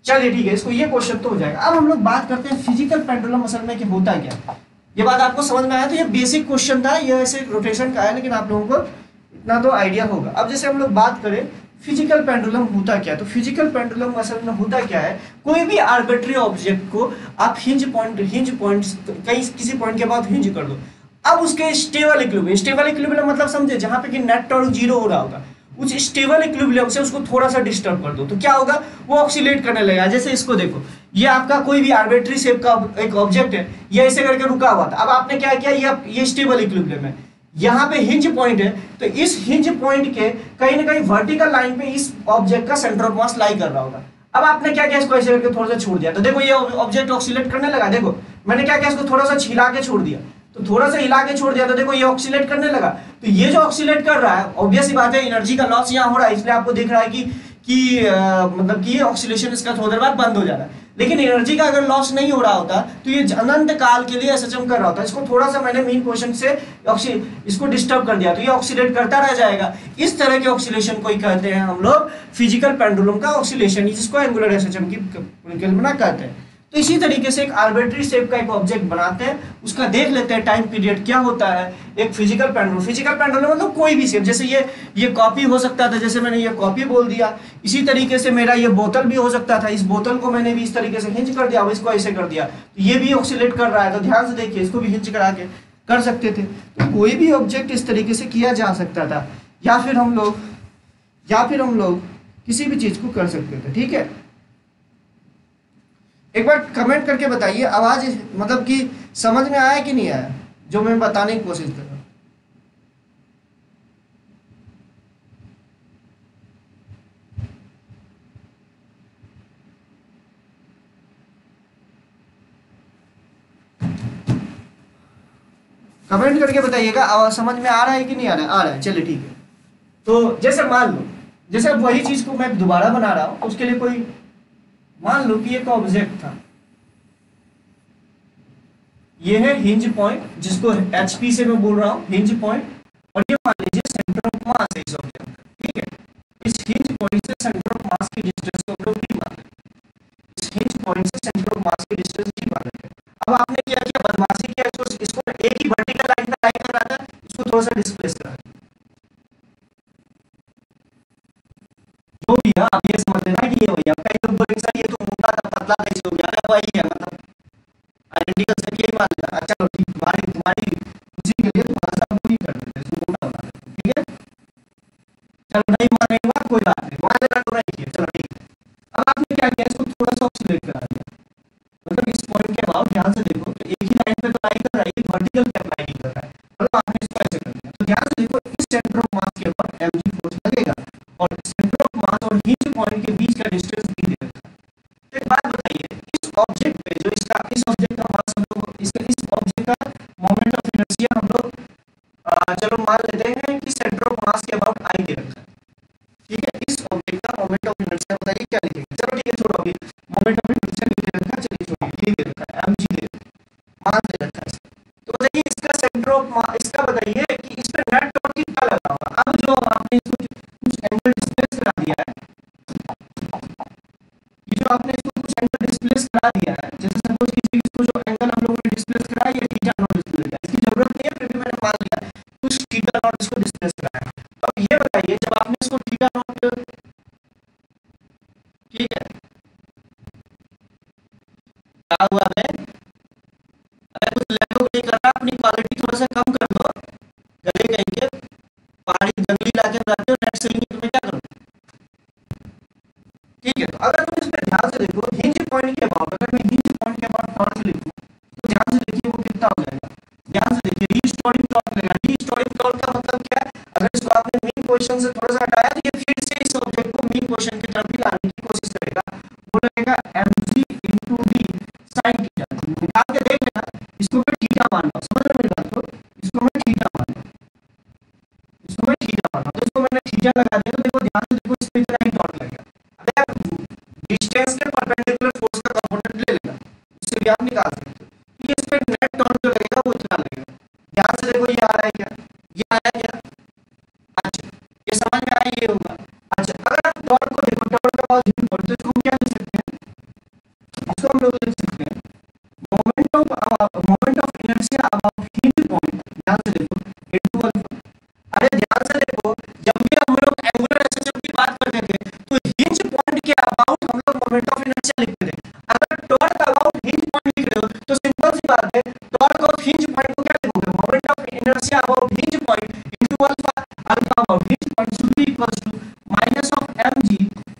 A: चलिए ठीक है, इसको ये क्वेश्चन तो हो जाएगा। अब हम लोग बात करते हैं फिजिकल पेंडुलम असल में कि होता क्या। ये बात आपको समझ में आया? तो ये बेसिक क्वेश्चन था, ये ऐसे रोटेशन का है, लेकिन आप लोगों को इतना तो आइडिया होगा। अब जैसे हम लोग बात करें फिजिकल पेंडुलम होता क्या, तो फिजिकल पेंडुलम असल में होता क्या है, कोई भी आर्बिट्री ऑब्जेक्ट को आप हिंज पॉइंट कहीं किसी पॉइंट के बाद हिंज कर दो। अब उसके स्टेबल इक्विलिब्रियम मतलब समझे, जहां पे कि नेट टॉर्क जीरो हो रहा होगा, उस स्टेबल इक्विलिब्रियम से उसको थोड़ा सा डिस्टर्ब कर दो, तो क्या होगा, वो ऑक्सीलेट करने लगेगा। जैसे इसको देखो, ये आपका कोई भी आर्बिट्री शेप का एक ऑब्जेक्ट है, ये ऐसे करके रुका हुआ था। अब आपने क्या किया, ये स्टेबल इक्विलिब्रियम है, यहाँ पे हिंज पॉइंट है, तो इस हिंज पॉइंट के कहीं ना कहीं वर्टिकल लाइन पे इस ऑब्जेक्ट का सेंटर ऑफ मास लाई कर रहा होगा। अब आपने क्या किया, इसको ऐसे करके थोड़ा सा छोड़ दिया, तो देखो ये ऑब्जेक्ट ऑक्सीलेट करने लगा। देखो मैंने क्या किया, इसको थोड़ा सा हिला के छोड़ दिया, तो थोड़ा सा हिला के छोड़ दिया, तो देखो ये ऑक्सीलेट करने लगा। तो ये जो ऑक्सीलेट कर रहा है, ऑब्वियस ही बात है एनर्जी का लॉस यहाँ हो रहा है, इसलिए आपको दिख रहा है मतलब कि ये ऑक्सीलेशन इसका थोड़ी देर बाद बंद हो जा रहा है। लेकिन एनर्जी का अगर लॉस नहीं हो रहा होता तो ये अनंत काल के लिए एसएचएम कर रहा होता। इसको थोड़ा सा मैंने मेन पोजीशन से इसको डिस्टर्ब कर दिया, तो ये ऑक्सीलेट करता रह जाएगा। इस तरह के ऑक्सीलेशन को ही कहते हैं हम लोग फिजिकल पेंडुलम का ऑक्सीलेशन, जिसको एंगुलर एसएचएम की कल्पना कहते हैं। तो इसी तरीके से एक आर्बिट्री शेप का एक ऑब्जेक्ट बनाते हैं, उसका देख लेते हैं टाइम पीरियड क्या होता है। एक फिजिकल पेंडुलम मतलब कोई भी शेप, जैसे ये कॉपी हो सकता था, जैसे मैंने ये कॉपी बोल दिया। इसी तरीके से मेरा ये बोतल भी हो सकता था, इस बोतल को मैंने भी इस तरीके से हिंज कर दिया, अब इसको ऐसे कर दिया, तो ये भी ऑक्सीलेट कर रहा है। तो ध्यान से देखिए, इसको भी हिंज करा के कर सकते थे। तो कोई भी ऑब्जेक्ट इस तरीके से किया जा सकता था, या फिर हम लोग किसी भी चीज को कर सकते थे। ठीक है, एक बार कमेंट करके बताइए, आवाज मतलब कि समझ में आया कि नहीं आया जो मैं बताने की कोशिश कर रहा हूं। कमेंट करके बताइएगा आवाज समझ में आ रहा है कि नहीं आ रहा है। आ रहा है, चलिए ठीक है। तो जैसे मान लो, जैसे वही चीज को मैं दोबारा बना रहा हूं, उसके लिए कोई मान लो कि एक ऑब्जेक्ट था, ये है हिंज पॉइंट, जिसको एचपी से मैं बोल रहा हूँ हिंज पॉइंट, और ये मान लीजिए सेंटर ऑफ मास है इस ऑब्जेक्ट का। ठीक है, इस हिंज पॉइंट से सेंटर ऑफ मास की डिस्टेंस को हम लोग डी मान लेते हैं। इस हिंज पॉइंट से सेंटर ऑफ मास की डिस्टेंस डी मान लेते हैं। अब आपने क्या किया, बदमाशी किया, इसको एक ही वर्टिकल लाइन पे लाइन कर रहा था, इसको थोड़ा सा डिस्प्लेस करा, जो भी है आप ये समझ लेना कि ये वही है। कई लोग बोलेंगे सर ये तो मोटा था, पतला कैसे हो गया, वही है, मतलब आइडेंटिकल सेट यही मान लेना। अच्छा ठीक, तुम्हारी खुशी के लिए थोड़ा सा वही कर देते हैं, इसको मोटा बना देते हैं। ठीक है, चलो नहीं मानेगा कोई बात नहीं, मान लेना तो नहीं है, चलो ठीक है। अब आपने क्या किया, इसको थोड़ा सा ऑक्सीलेट करा दिया, मतलब इस पॉइंट के बाद ध्यान से देखो, तो एक ही लाइन पे तो लाइन कर रहा है, वर्टिकल पे अप्लाई नहीं कर रहा है, मतलब आपने इसको ऐसे कर दिया। तो ध्यान से देखो, इस सेंटर ऑफ मास के ऊपर mg फोर्स लगेगा, और सेंटर ऑफ मास और हिंज पॉइंट के बीच का डिस्टेंस डी दे रखा है। तो एक बात बताइए, इस ऑब्जेक्ट पे जो इस ऑब्जेक्ट का मास हम लोग इस ऑब्जेक्ट का मोमेंट ऑफ इनर्शिया हम लोग चलो मान लेते हैं कि सेंटर ऑफ मास के अबाउट आई दे रखा है। ठीक है, इस ऑब्जेक्ट का मोमेंट ऑफ इनर्शिया बताइए क्या लिखेंगे। चलो ठीक है, छोड़ो अभी मोमेंट ऑफ इनर्शिया दे रखा है, चलिए छोड़िए, ये दे रखा है mg दे रखा है, मान दे रखा है। तो बताइए इसका सेंटर ऑफ मास, इसका बताइए कि इस पे नेट टॉर्क कितना लगा होगा। अब जो आपने इसको कुछ एंगल डिस्प्लेस करा दिया है, ये जो आपने इसको कुछ एंगल डिस्प्लेस करा दिया है, जैसे सपोज किसी इसको जो एंगल हम लोगों ने डिस्प्लेस करा है ये थीटा नॉट डिस्प्लेस है, इसकी जरूरत नहीं है, फिर भी क्वेश्चन से थोड़ा सा हटाया, तो ये फिर से इस ऑब्जेक्ट को मेन क्वेश्चन की तरफ ही लाने की कोशिश करेगा। वो लगेगा mg into d sin theta. निकाल के देख लेना, इसको मैं थीटा मान रहा हूँ, समझ में मेरी बात को, इसको मैं थीटा मान रहा हूँ, इसको मैं थीटा मान रहा हूँ, तो इसको मैंने थीटा लगा दिया। तो देखो ध्यान से देखो, इसमें इतना ही टॉर्क लगेगा। अगर डिस्टेंस के परपेंडिकुलर फोर्स का कंपोनेंट ले लेना, इससे भी आप निकाल सकते हो। तो ये इसमें नेट टॉर्क जो लगेगा वो इतना लगेगा। ध्यान से देखो, ये आ रहा है क्या, ये आया क्या, अच्छा ये समझ में आया, ये होगा। अच्छा अगर आप टॉर्क को देखो, टॉर्क का यूनिट बोलते हैं, इसको हम क्या लिख सकते हैं, इसको हम लोग लिख सकते हैं moment of inertia about hinge point. ध्यान से देखो इनटू अल्फा। अरे ध्यान से देखो, जब भी हम लोग एंगुलर एक्सेलरेशन की बात करते थे तो हिंज पॉइंट के अबाउट हम लोग मोमेंट ऑफ इनर्शिया लिखते थे। अगर टॉर्क अबाउट हिंज पॉइंट लिख रहे हो तो सिंपल सी बात है, टॉर्क ऑफ हिंज पॉइंट को क्या लिखोगे, moment of inertia about hinge point into alpha. Alpha about hinge point should be equals to minus of mg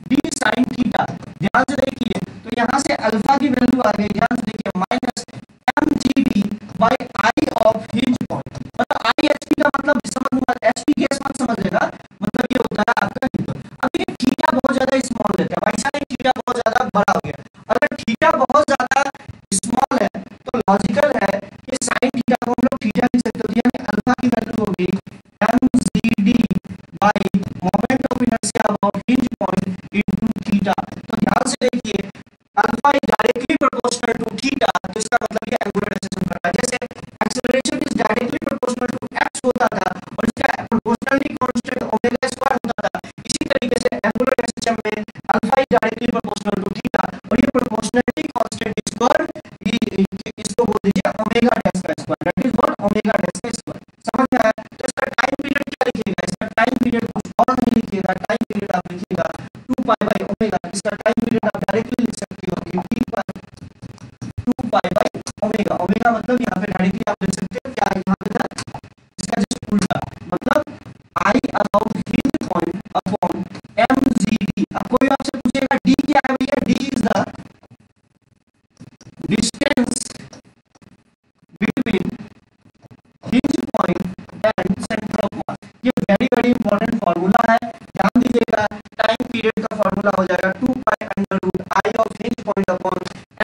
A: d sin theta. ध्यान से देखिए, तो यहाँ से अल्फा की वैल्यू आ गई, ध्यान से देखिए minus mgd by I of hinge point. मतलब आई एचपी का मतलब समझ में, एचपी के मत समझ लेना, मतलब ये होता है आपका न्यूटन। अब ये थीटा बहुत ज्यादा स्मॉल लेते हैं भाई साहब, थीटा बहुत ज्यादा बड़ा हो गया। अगर थीटा बहुत ज्यादा स्मॉल है तो लॉजिकल है कि साइन थीटा को हम लोग थीटा लिख सकते हो, यानी अल्फा की वैल्यू होगी mgd by moment of inertia about hinge point into theta. तो ध्यान से देखिए, alpha is directly proportional to theta, तो इसका मतलब ये एंगुलर एक्सेलरेशन कर रहा है। जैसे acceleration is directly proportional to x होता था और इसका प्रोपोर्शनली कांस्टेंट ओमेगा स्क्वायर होता था, इसी तरीके से एंगुलर एक्सेलरेशन में alpha is directly proportional to theta और ये प्रोपोर्शनलिटी कांस्टेंट स्क्वायर, इसको बोल दीजिए ओमेगा डैश का square, that is what omega dash का स्क्वायर। समझ में आया? तो इसका टाइम पीरियड क्या लिखिएगा, इसका टाइम पीरियड कुछ और नहीं लिखिएगा, टाइम पीरियड आप लिखिएगा 2 पाई बाय ओमेगा। इसका टाइम पीरियड आप डायरेक्टली लिख सकते हो कि 2 पाई बाय ओमेगा। ओमेगा मतलब यहाँ पे डायरेक्टली आप लिख सकते हो क्या, यहाँ पे ना इसका जस्ट उल्टा, मतलब आई about hinge point upon mgd। अब कोई आपसे पूछेगा d क्या है भैया, d is the distance between hinge point and centre of मास। ये वेरी इंपॉर्टेंट फार्मूला है, ध्यान दीजिएगा। टाइम पीरियड का फार्मूला हो जाएगा 2 pi under root I of hinge point upon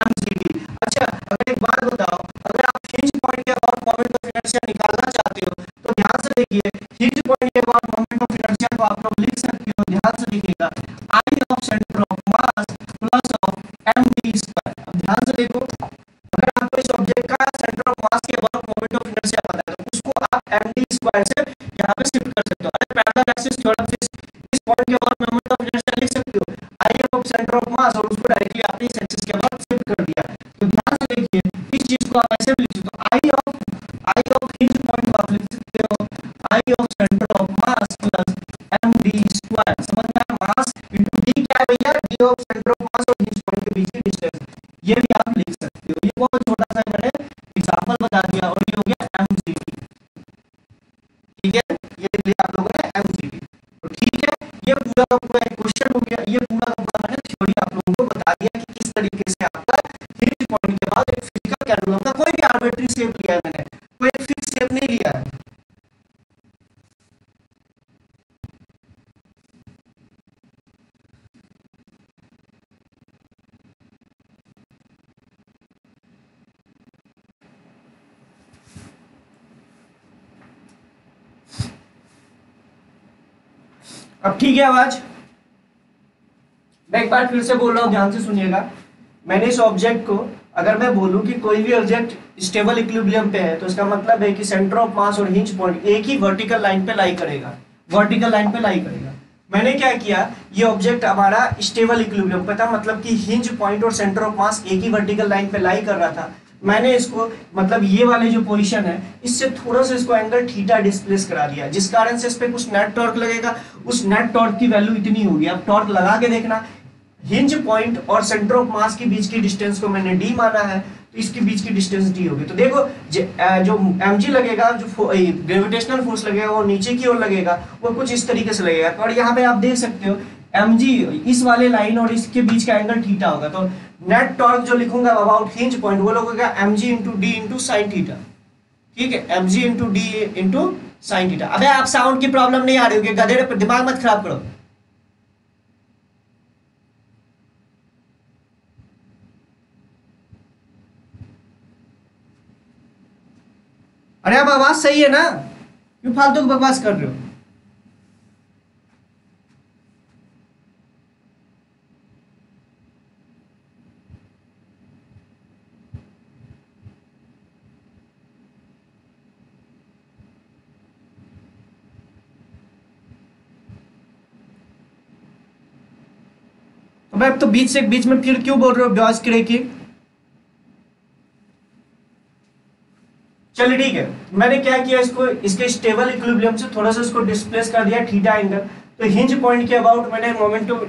A: mgd। अच्छा अगर एक बात बताओ, अगर आप हिंज पॉइंट के अबाउट मोमेंट ऑफ इनर्शिया निकालना चाहते हो तो ध्यान से देखिए, हिंज पॉइंट के अबाउट मोमेंट ऑफ इनर्शिया को आप लोग लिख सकते हो, ध्यान से देखिएगा, I of centre of mass plus of md square. अब ध्यान से देखो, अगर आपको इस ऑब्जेक्ट का सेंटर ऑफ मास के अबाउट मोमेंट ऑफ इनर्शिया पता है तो उसको आप md स्क्वायर से यहाँ पे शिफ्ट कर सकते हो। अरे पैरेलल एक्सिस थ्योरम से इस पॉइंट के अबाउट मोमेंट ऑफ इनर्शिया लिख सकते हो, आई ऑफ सेंटर ऑफ मास, और उसको डायरेक्टली आपने इस एक्सिस के अबाउट शिफ्ट कर दिया। तो ध्यान से देखिए, इस चीज को आप ऐसे भी लिख सकते हो, आई ऑफ हिंज पॉइंट को आप लिख सकते हो I of centre of mass plus md square. समझ में आया? मास इनटू d क्या है भैया, d ऑफ सेंटर ऑफ मास और हिंज पॉइंट के बीच की डिस्टेंस, ये भी आप लिख सकते हो। ये बहुत छोटा सा मैंने एग्जांपल बता दिया और ये हो गया mgd। ठीक है, ये लिख लिया आप लोगों ने mgd। तो ठीक है, ये पूरा का पूरा एक क्वेश्चन हो गया, ये पूरा का पूरा मैंने थ्योरी आप लोगों को बता दिया कि किस तरीके से आपका हिंज पॉइंट के बाद एक फिजिकल कैंडुलम का कोई भी आर्बिट्री शेप लिया है, मैंने कोई एक फिक्स शेप नहीं लिया है। अब ठीक है आवाज, मैं एक बार फिर से बोल रहा हूं, ध्यान से सुनिएगा। मैंने इस ऑब्जेक्ट को, अगर मैं बोलूं कि कोई भी ऑब्जेक्ट स्टेबल इक्विलिब्रियम पे है तो इसका मतलब है कि सेंटर ऑफ मास और हिंज पॉइंट एक ही वर्टिकल लाइन पे लाई करेगा, वर्टिकल लाइन पे लाई करेगा। मैंने क्या किया, ये ऑब्जेक्ट हमारा स्टेबल इक्विलिब्रियम पे था, मतलब कि हिंज पॉइंट और सेंटर ऑफ मास एक ही वर्टिकल लाइन पे लाई कर रहा था। मैंने इसको, मतलब ये वाले जो पोजीशन है, इससे थोड़ा सा इसको एंगल थीटा डिस्प्लेस करा दिया, जिस कारण से इस पे कुछ नेट टॉर्क लगेगा। उस नेट टॉर्क की वैल्यू इतनी होगी। अब टॉर्क लगा के देखना, हिंज पॉइंट और सेंटर ऑफ मास के बीच की डिस्टेंस को मैंने d माना है, तो इसके बीच की डिस्टेंस d होगी। तो देखो जो mg लगेगा, जो ग्रेविटेशनल फोर्स लगेगा वो नीचे की ओर लगेगा, वो कुछ इस तरीके से लगेगा। और यहाँ पे आप देख सकते हो mg इस वाले लाइन और इसके बीच का एंगल थीटा होगा। तो नेट टॉर्क जो लिखूंगा अबाउट हिंज पॉइंट, वो लोगोगा mg into D into sine theta. ठीक है, mg into D into sine theta. अबे आप साउंड की प्रॉब्लम नहीं आ रही होगी, गधे पर दिमाग मत खराब करो। अरे अब आवाज सही है ना, क्यों फालतू की बकवास कर रहे हो? अबे अब तो बीच में फिर क्यों बोल रहे हो ब्याज की की? चलिए ठीक है, मैंने क्या किया, इसको इसके स्टेबल इक्विलिब्रियम से थोड़ा सा इसको डिस्प्लेस कर दिया थीटा एंगल। तो हिंज पॉइंट के अबाउट मैंने मोमेंटम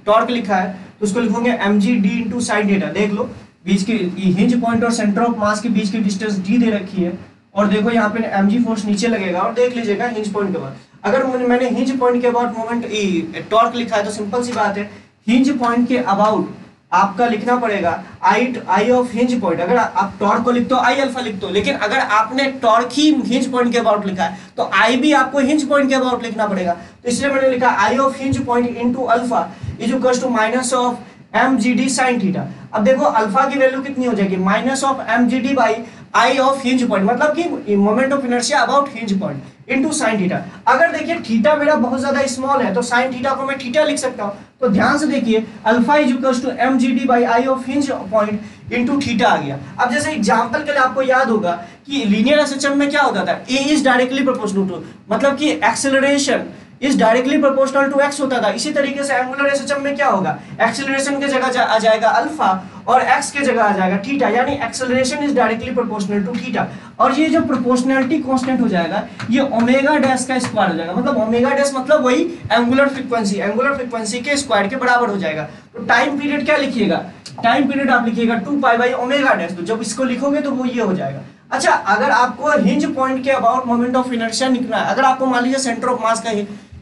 A: टॉर्क लिखा है, तो उसको लिखूंगे mg d into sine theta. देख लो बीच के हिंज पॉइंट और सेंटर ऑफ मास के बीच की डिस्टेंस d दे रखी है, और देखो यहाँ पे mg फोर्स नीचे लगेगा, और देख लीजिएगा हिंज पॉइंट के बाद अगर मैंने हिंज पॉइंट के अबाउट मोमेंट टॉर्क लिखा है, तो सिंपल सी बात है हिंज पॉइंट के अबाउट आपका लिखना पड़ेगा आई ऑफ हिंज पॉइंट। अगर आप टॉर्क को लिखते हो आई अल्फा लिखते हो, लेकिन अगर आपने टॉर्क ही हिंज पॉइंट के अबाउट लिखा है तो आई भी आपको हिंज पॉइंट के अबाउट लिखना पड़ेगा। तो इसलिए मैंने लिखा I of hinge point into alpha is equal to minus of M G D sine theta. अब देखो अल्फा की वैल्यू कितनी हो जाएगी, minus of M G D by I of hinge point, मतलब कि moment of inertia about hinge point into sine theta. अगर देखिए थीटा मेरा बहुत ज्यादा स्मॉल है तो साइन थीटा को मैं थीटा लिख सकता हूं। तो ध्यान से देखिए alpha is equal to M G D by I of hinge point into theta आ गया। अब जैसे एग्जांपल के लिए आपको याद होगा कि लीनियर एसएचएम में क्या होता था, A is directly proportional to, मतलब कि acceleration is directly proportional to X होता था। इसी तरीके से एंगुलर एसएचएम में क्या होगा, एक्सेलरेशन की जगह आ जाएगा अल्फा और एक्स के जगह आ जाएगा थीटा, यानी acceleration is directly proportional to theta. और ये जो प्रोपोर्शनलिटी कांस्टेंट हो जाएगा ये ओमेगा डैश का स्क्वायर हो जाएगा, मतलब ओमेगा डैश मतलब वही एंगुलर फ्रीक्वेंसी के स्क्वायर के बराबर हो जाएगा। तो टाइम पीरियड क्या लिखिएगा, टाइम पीरियड आप लिखिएगा 2 पाई बाई ओमेगा डैश। तो जब इसको लिखोगे तो वो ये हो जाएगा। अच्छा अगर आपको हिंज पॉइंट के अबाउट मोमेंट ऑफ इनर्शिया निकलना है, अगर आपको मान लीजिए सेंटर ऑफ मास का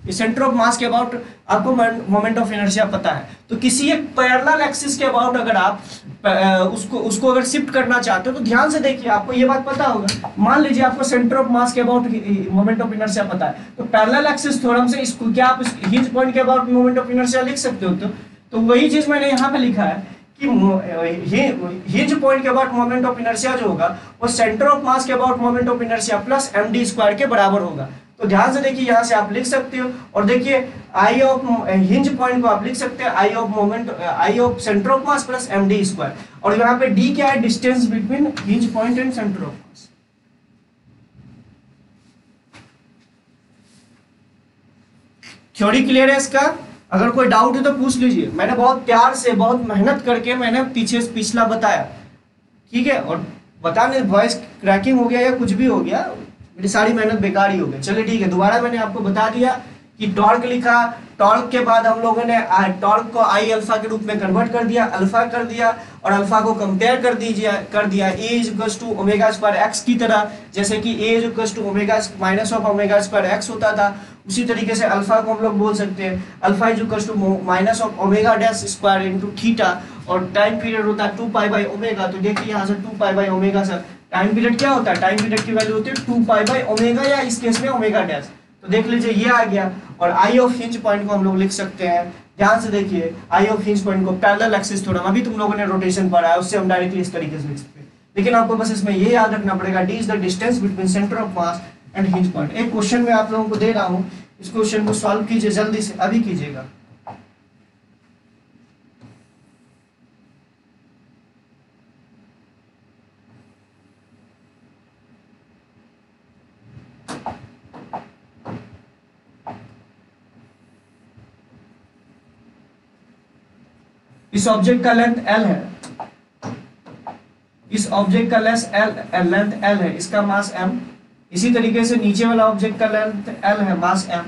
A: सेंटर ऑफ मास के अबाउट आपको मोमेंट ऑफ इनर्शिया पता है, तो किसी एक पैरेलल एक्सिस के अबाउट अगर आप उसको अगर शिफ्ट करना चाहते हो तो ध्यान से देखिए आपको ये बात पता होगा। मान लीजिए आपको सेंटर ऑफ मास के अबाउट मोमेंट ऑफ इनर्शिया पता है, तो पैरेलल एक्सिस थ्योरम से इसको क्या आप हिंज पॉइंट के अबाउट मोमेंट ऑफ इनर्शिया लिख सकते हो। तो वही चीज मैंने यहाँ पे लिखा है कि हिंज पॉइंट के अबाउट मोमेंट ऑफ इनर्शिया जो होगा वो सेंटर ऑफ मास के about moment of inertia plus M D square के बराबर होगा। तो ध्यान से देखिए यहाँ से आप लिख सकते हो, और देखिए आई ऑफ हिंज पॉइंट को आप लिख सकते हैं I of centre of mass plus M D square, और यहाँ पे डी क्या है, distance between hinge point and centre of mass. Theory clear है इसका? अगर कोई डाउट है तो पूछ लीजिए, मैंने बहुत प्यार से बहुत मेहनत करके मैंने पिछला बताया, ठीक है। और पता नहीं वॉइस क्रैकिंग हो गया या कुछ भी हो गया, मेरी सारी मेहनत बेकार ही हो गई। चलिए ठीक है, दोबारा मैंने आपको बता दिया कि टॉर्क लिखा, टॉर्क के बाद हम लोगों ने टॉर्क को आई अल्फा के रूप में कन्वर्ट कर दिया, अल्फा कर दिया, और अल्फा को कंपेयर कर दिया A is equals to omega square X की तरह, जैसे कि A is equals to omega minus of omega square X होता था। उसी तरीके से अल्फा को हम लोग बोल सकते हैं alpha is equals to minus of omega dash square into theta, और टाइम पीरियड होता है 2 पाई बाई ओमेगा। तो देखिए यहाँ से 2 पाई बाई ओमेगा से टाइम पीरियड क्या होता है, टाइम पीरियड की वैल्यू होती है 2 पाई बाई ओमेगा, या इस केस में ओमेगा डैश। तो देख लीजिए ये आ गया, और आई ऑफ हिंज पॉइंट को हम लोग लिख सकते हैं, ध्यान से देखिए आई ऑफ हिंज पॉइंट को पैरेलल एक्सिस थ्योरम, अभी तुम लोगों ने रोटेशन पढ़ा है उससे हम डायरेक्टली इस तरीके से लिख सकते हैं, लेकिन आपको बस इसमें ये याद रखना पड़ेगा D is the distance between centre of mass and hinge point. एक क्वेश्चन में आप लोगों को दे रहा हूँ, इस क्वेश्चन को सॉल्व कीजिए जल्दी से, अभी कीजिएगा। इस ऑब्जेक्ट का लेंथ L है, इस ऑब्जेक्ट का लेंथ L है, इसका मास m। इसी तरीके से नीचे वाला ऑब्जेक्ट का लेंथ L है, मास m।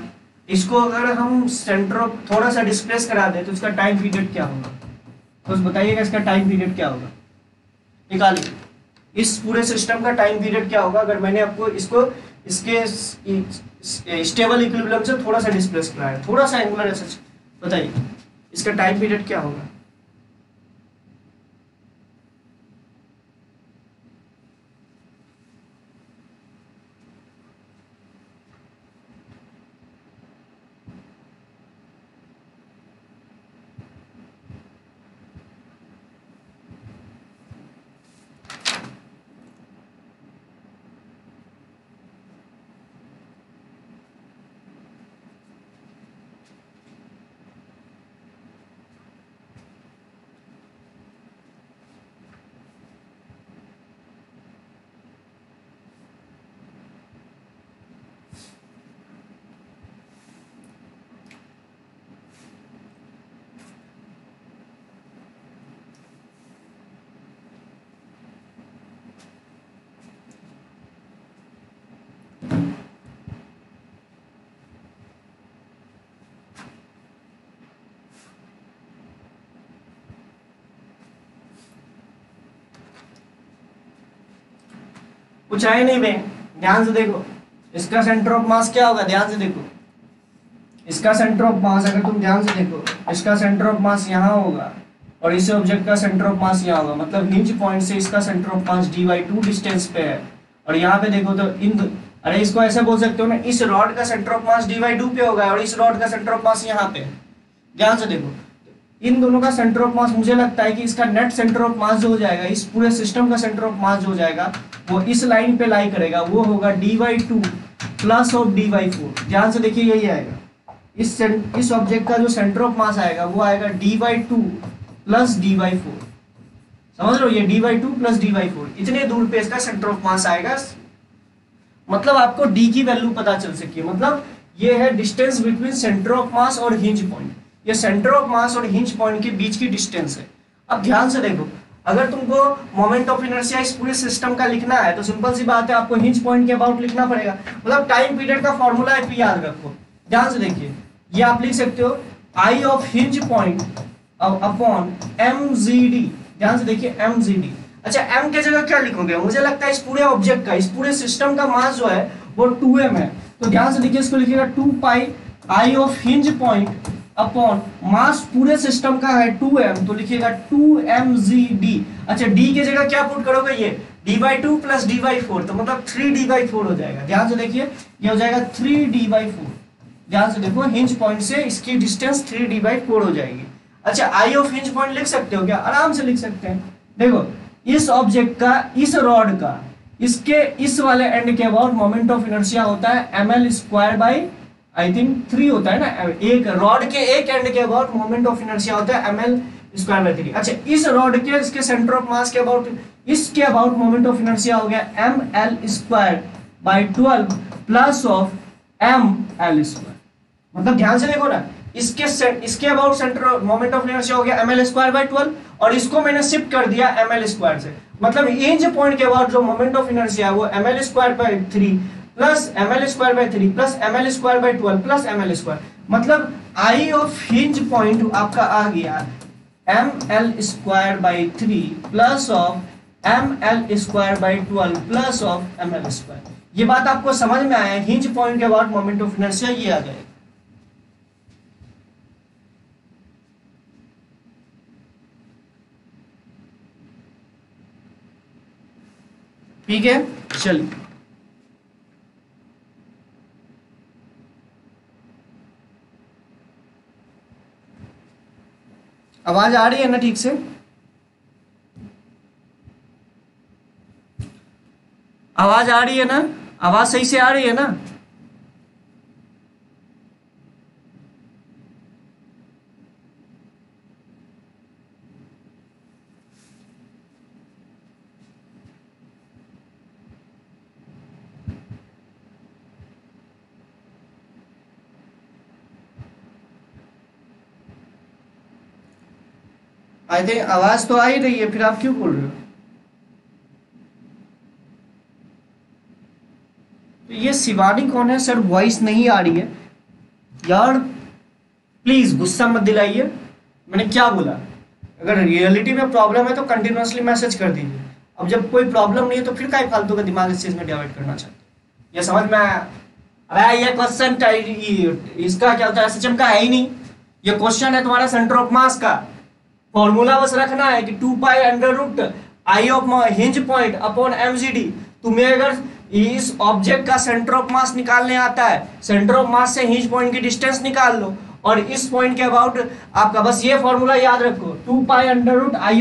A: इसको अगर हम सेंटर ऑफ थोड़ा सा डिस्प्लेस करा दें तो इसका टाइम पीरियड क्या होगा, तो बताइएगा इसका टाइम पीरियड क्या होगा, निकालिए। इस पूरे सिस्टम का टाइम पीरियड क्या होगा अगर मैंने आपको इसको इसके स्टेबल इक्विलिब्रियम से थोड़ा सा डिस्प्लेस कराया, थोड़ा सा एंगुलर ऐसा, बताइए इसका टाइम पीरियड क्या होगा। कुछ है नहीं बे, ध्यान से देखो। इसका सेंटर ऑफ मास क्या होगा, ध्यान से देखो। इसका सेंटर ऑफ मास अगर तुम ध्यान से देखो, इसका सेंटर ऑफ मास यहाँ होगा और इस ऑब्जेक्ट का सेंटर ऑफ मास यहाँ होगा। मतलब हिंज पॉइंट से इसका centre of mass dy2 distance पे है। और यहाँ पे देखो तो अरे इसको ऐसे बोल सकते हो ना, इस रॉड का सेंटर ऑफ मास dy2 पे होगा और इस रॉड का सेंटर ऑफ मास यहाँ पे। ध्यान से देखो, इन दोनों का सेंटर ऑफ मास, मुझे लगता है कि इसका नेट सेंटर ऑफ मास जो हो जाएगा, इस पूरे सिस्टम का सेंटर ऑफ मास जो हो जाएगा वो इस लाइन पे लाई करेगा, वो होगा dy2 प्लस ऑफ dy4। ध्यान से देखिए, यही आएगा इस ऑब्जेक्ट का जो सेंटर ऑफ मास आएगा वो आएगा dy2 प्लस dy4। समझ लो, ये dy2 प्लस dy4, इतने दूर पे इसका सेंटर ऑफ मास आएगा। मतलब आपको d की वैल्यू पता चल सकती है। मतलब ये है डिस्टेंस बिटवीन सेंटर ऑफ मास और हिंज पॉइंट। ये सेंटर ऑफ मास और हिंज पॉइंट के बीच की डिस्टेंस है। अब ध्यान से देखो, अगर तुमको मोमेंट ऑफ इनर्शिया इस पूरे सिस्टम का लिखना है तो सिंपल सी बात है, आपको हिंज पॉइंट के अबाउट लिखना पड़ेगा। मतलब टाइम पीरियड का फॉर्मूला है, याद रखो। ध्यान से देखिए, ये आप लिख सकते हो I of hinge point upon mgd। ध्यान से देखिए mgd। अच्छा, m के जगह क्या लिखोगे? मुझे लगता है इस पूरे ऑब्जेक्ट का, इस पूरे सिस्टम का मास जो है वो 2m है। तो ध्यान से देखिए, इसको लिखिएगा 2 pi I of hinge point upon mass पूरे सिस्टम का है 2m, तो लिखिएगा 2mgd। अच्छा, d की जगह क्या पुट करोगे? ये dy2 प्लस dy4, तो मतलब 3d/4 हो जाएगा। ध्यान से देखिए, ये हो जाएगा 3d/4। ध्यान से देखो, हिंज पॉइंट से इसकी डिस्टेंस 3d/4 हो जाएगी। अच्छा, आई ऑफ हिंज पॉइंट लिख सकते हो क्या? आराम से लिख सकते हैं। देखो, इस ऑब्जेक्ट का, इस रॉड का, इसके इस वाले एंड के अबाउट मोमेंट ऑफ इनर्शिया होता है ml² आई थिंक 3 होता है ना। एक रॉड के एक एंड के अबाउट मोमेंट ऑफ इनर्शिया होता है ml²/3। अच्छा, इस रॉड के, इसके सेंटर ऑफ मास के अबाउट, इसके अबाउट मोमेंट ऑफ इनर्शिया हो गया ml²/12 प्लस ऑफ ml²। मतलब ध्यान से देखो ना, इसके about centre moment of inertia हो गया ml²/12 और इसको मैंने शिफ्ट कर दिया ml² से। मतलब हिंज पॉइंट के अबाउट जो मोमेंट ऑफ इनर्शिया है वो ml²/3 plus ml²/3 plus ml²/12 plus ml²। मतलब आई ऑफ हिंज पॉइंट आपका आ गया ml²/3 plus of ml²/12 plus of ml²। ये बात आपको समझ में आया? हिंज पॉइंट के अबाउट मोमेंट ऑफ इनर्शिया ये आ जाएगा। ठीक है, चलिए। आवाज आ रही है ना ठीक से? आवाज आ रही है ना? आवाज सही से आ रही है ना? आई थिंक आवाज तो आ ही रही है, फिर आप क्यों बोल रहे हो? तो ये शिवानी कौन है सर? वॉइस नहीं आ रही है यार, प्लीज गुस्सा मत दिलाइए। मैंने क्या बोला? अगर रियलिटी में प्रॉब्लम है तो कंटिन्यूअसली मैसेज कर दीजिए। अब जब कोई प्रॉब्लम नहीं है तो फिर क्या फालतू का दिमाग इस चीज में डाइवर्ट करना चाहते हैं? ये समझ में आया? अरे ये क्वेश्चन इसका क्या होता है, एसएचएम का है ही नहीं। ये क्वेश्चन है तुम्हारा सेंटर ऑफ मास का। फॉर्मूला बस रखना है कि 2 pi under root I of hinge point upon mgd। तुम्हें अगर इस ऑब्जेक्ट का सेंटर ऑफ मास निकालने आता है, सेंटर ऑफ मास से हिंज पॉइंट की डिस्टेंस निकाल लो और इस पॉइंट के अबाउट आपका बस ये फॉर्मूला याद रखो, 2 pi under root I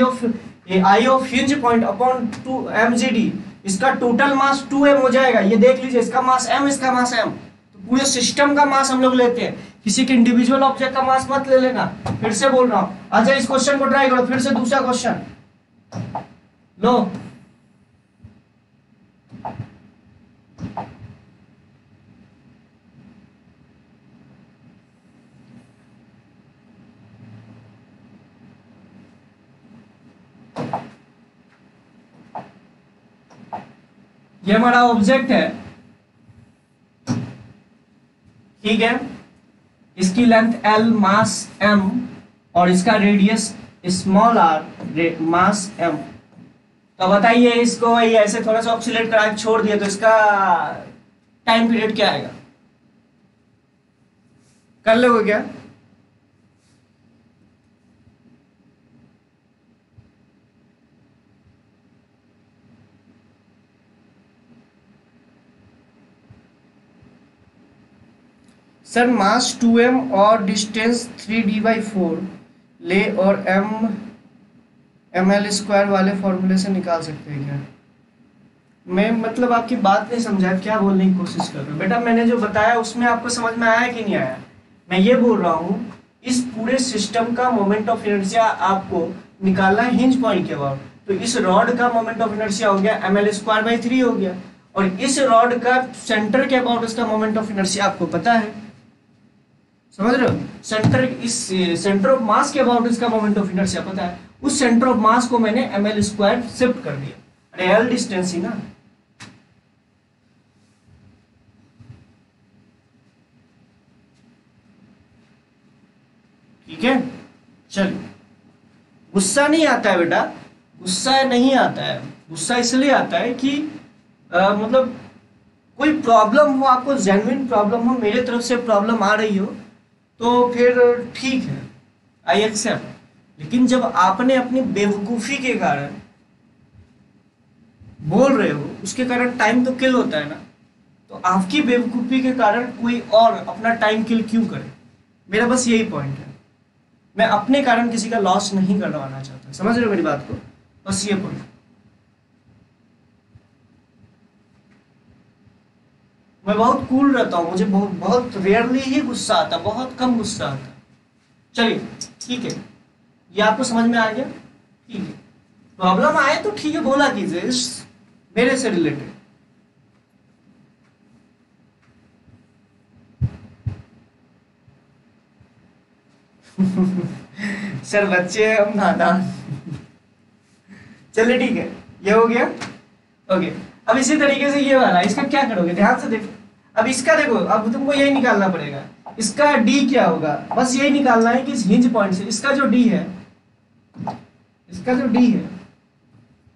A: of hinge point upon 2 mgd। इसका टोटल मास 2m हो जाएगा। ये देख लीजिए, इसका मास m, इसका मास m। तो पूरे सिस्टम का मास हम लोग लेते हैं, किसी के इंडिविजुअल ऑब्जेक्ट का मास मत ले लेना। फिर से बोल रहा हूं। अच्छा, इस क्वेश्चन को ट्राई करो फिर से। दूसरा क्वेश्चन लो। ये हमारा ऑब्जेक्ट है, ठीक है। इसकी लेंथ l, मास m और इसका रेडियस स्मॉल r, मास m। तो बताइए इसको वही ऐसे थोड़ा सा ऑक्सीलेट करा के छोड़ दिया तो इसका टाइम पीरियड क्या आएगा, कर लोगे क्या? सर मास 2m और डिस्टेंस 3d/4 ले और ml² वाले फॉर्मूले से निकाल सकते हैं क्या? मैं मतलब आपकी बात नहीं समझा, क्या बोलने की कोशिश कर रहे हो बेटा? मैंने जो बताया उसमें आपको समझ में आया कि नहीं आया? मैं ये बोल रहा हूँ इस पूरे सिस्टम का मोमेंट ऑफ इनर्शिया आपको निकालना है हिंज पॉइंट के अबाउट। तो इस रॉड का मोमेंट ऑफ इनर्शिया हो गया ml² 3 हो गया, और इस रॉड का सेंटर के अबाउट उसका मोमेंट ऑफ इनर्शिया आपको पता है, समझ रहे हो? सेंटर ऑफ मास के अबाउट इसका मोमेंट ऑफ इनर्शिया पता है, उस सेंटर ऑफ मास को मैंने ml² शिफ्ट कर दिया। अरे एल डिस्टेंस ही ना। ठीक है, चलिए। गुस्सा नहीं आता है बेटा, गुस्सा नहीं आता है। गुस्सा इसलिए आता है कि मतलब कोई प्रॉब्लम हो, आपको जेन्युइन प्रॉब्लम हो, मेरे तरफ से प्रॉब्लम आ रही हो तो फिर ठीक है, आई एक्सेप्ट। लेकिन जब आपने अपनी बेवकूफ़ी के कारण बोल रहे हो, उसके कारण टाइम तो किल होता है ना, तो आपकी बेवकूफ़ी के कारण कोई और अपना टाइम किल क्यों करे? मेरा बस यही पॉइंट है। मैं अपने कारण किसी का लॉस नहीं करवाना चाहता, समझ रहे हो मेरी बात को? बस ये पॉइंट। मैं बहुत कूल रहता हूँ, मुझे बहुत रेयरली ही गुस्सा आता, बहुत कम गुस्सा आता। चलिए ठीक है, ये आपको समझ में आ गया? ठीक है, प्रॉब्लम आए तो ठीक है बोला कीजिए, मेरे से रिलेटेड। सर बच्चे हम नादान। चलिए ठीक है, ये हो गया। ओके, अब इसी तरीके से ये वाला, इसका क्या करोगे ध्यान से देखो। अब इसका देखो, अब तुमको यही निकालना पड़ेगा, इसका डी क्या होगा, बस यही निकालना है कि इस हिंज पॉइंट से इसका जो डी है, इसका जो डी है,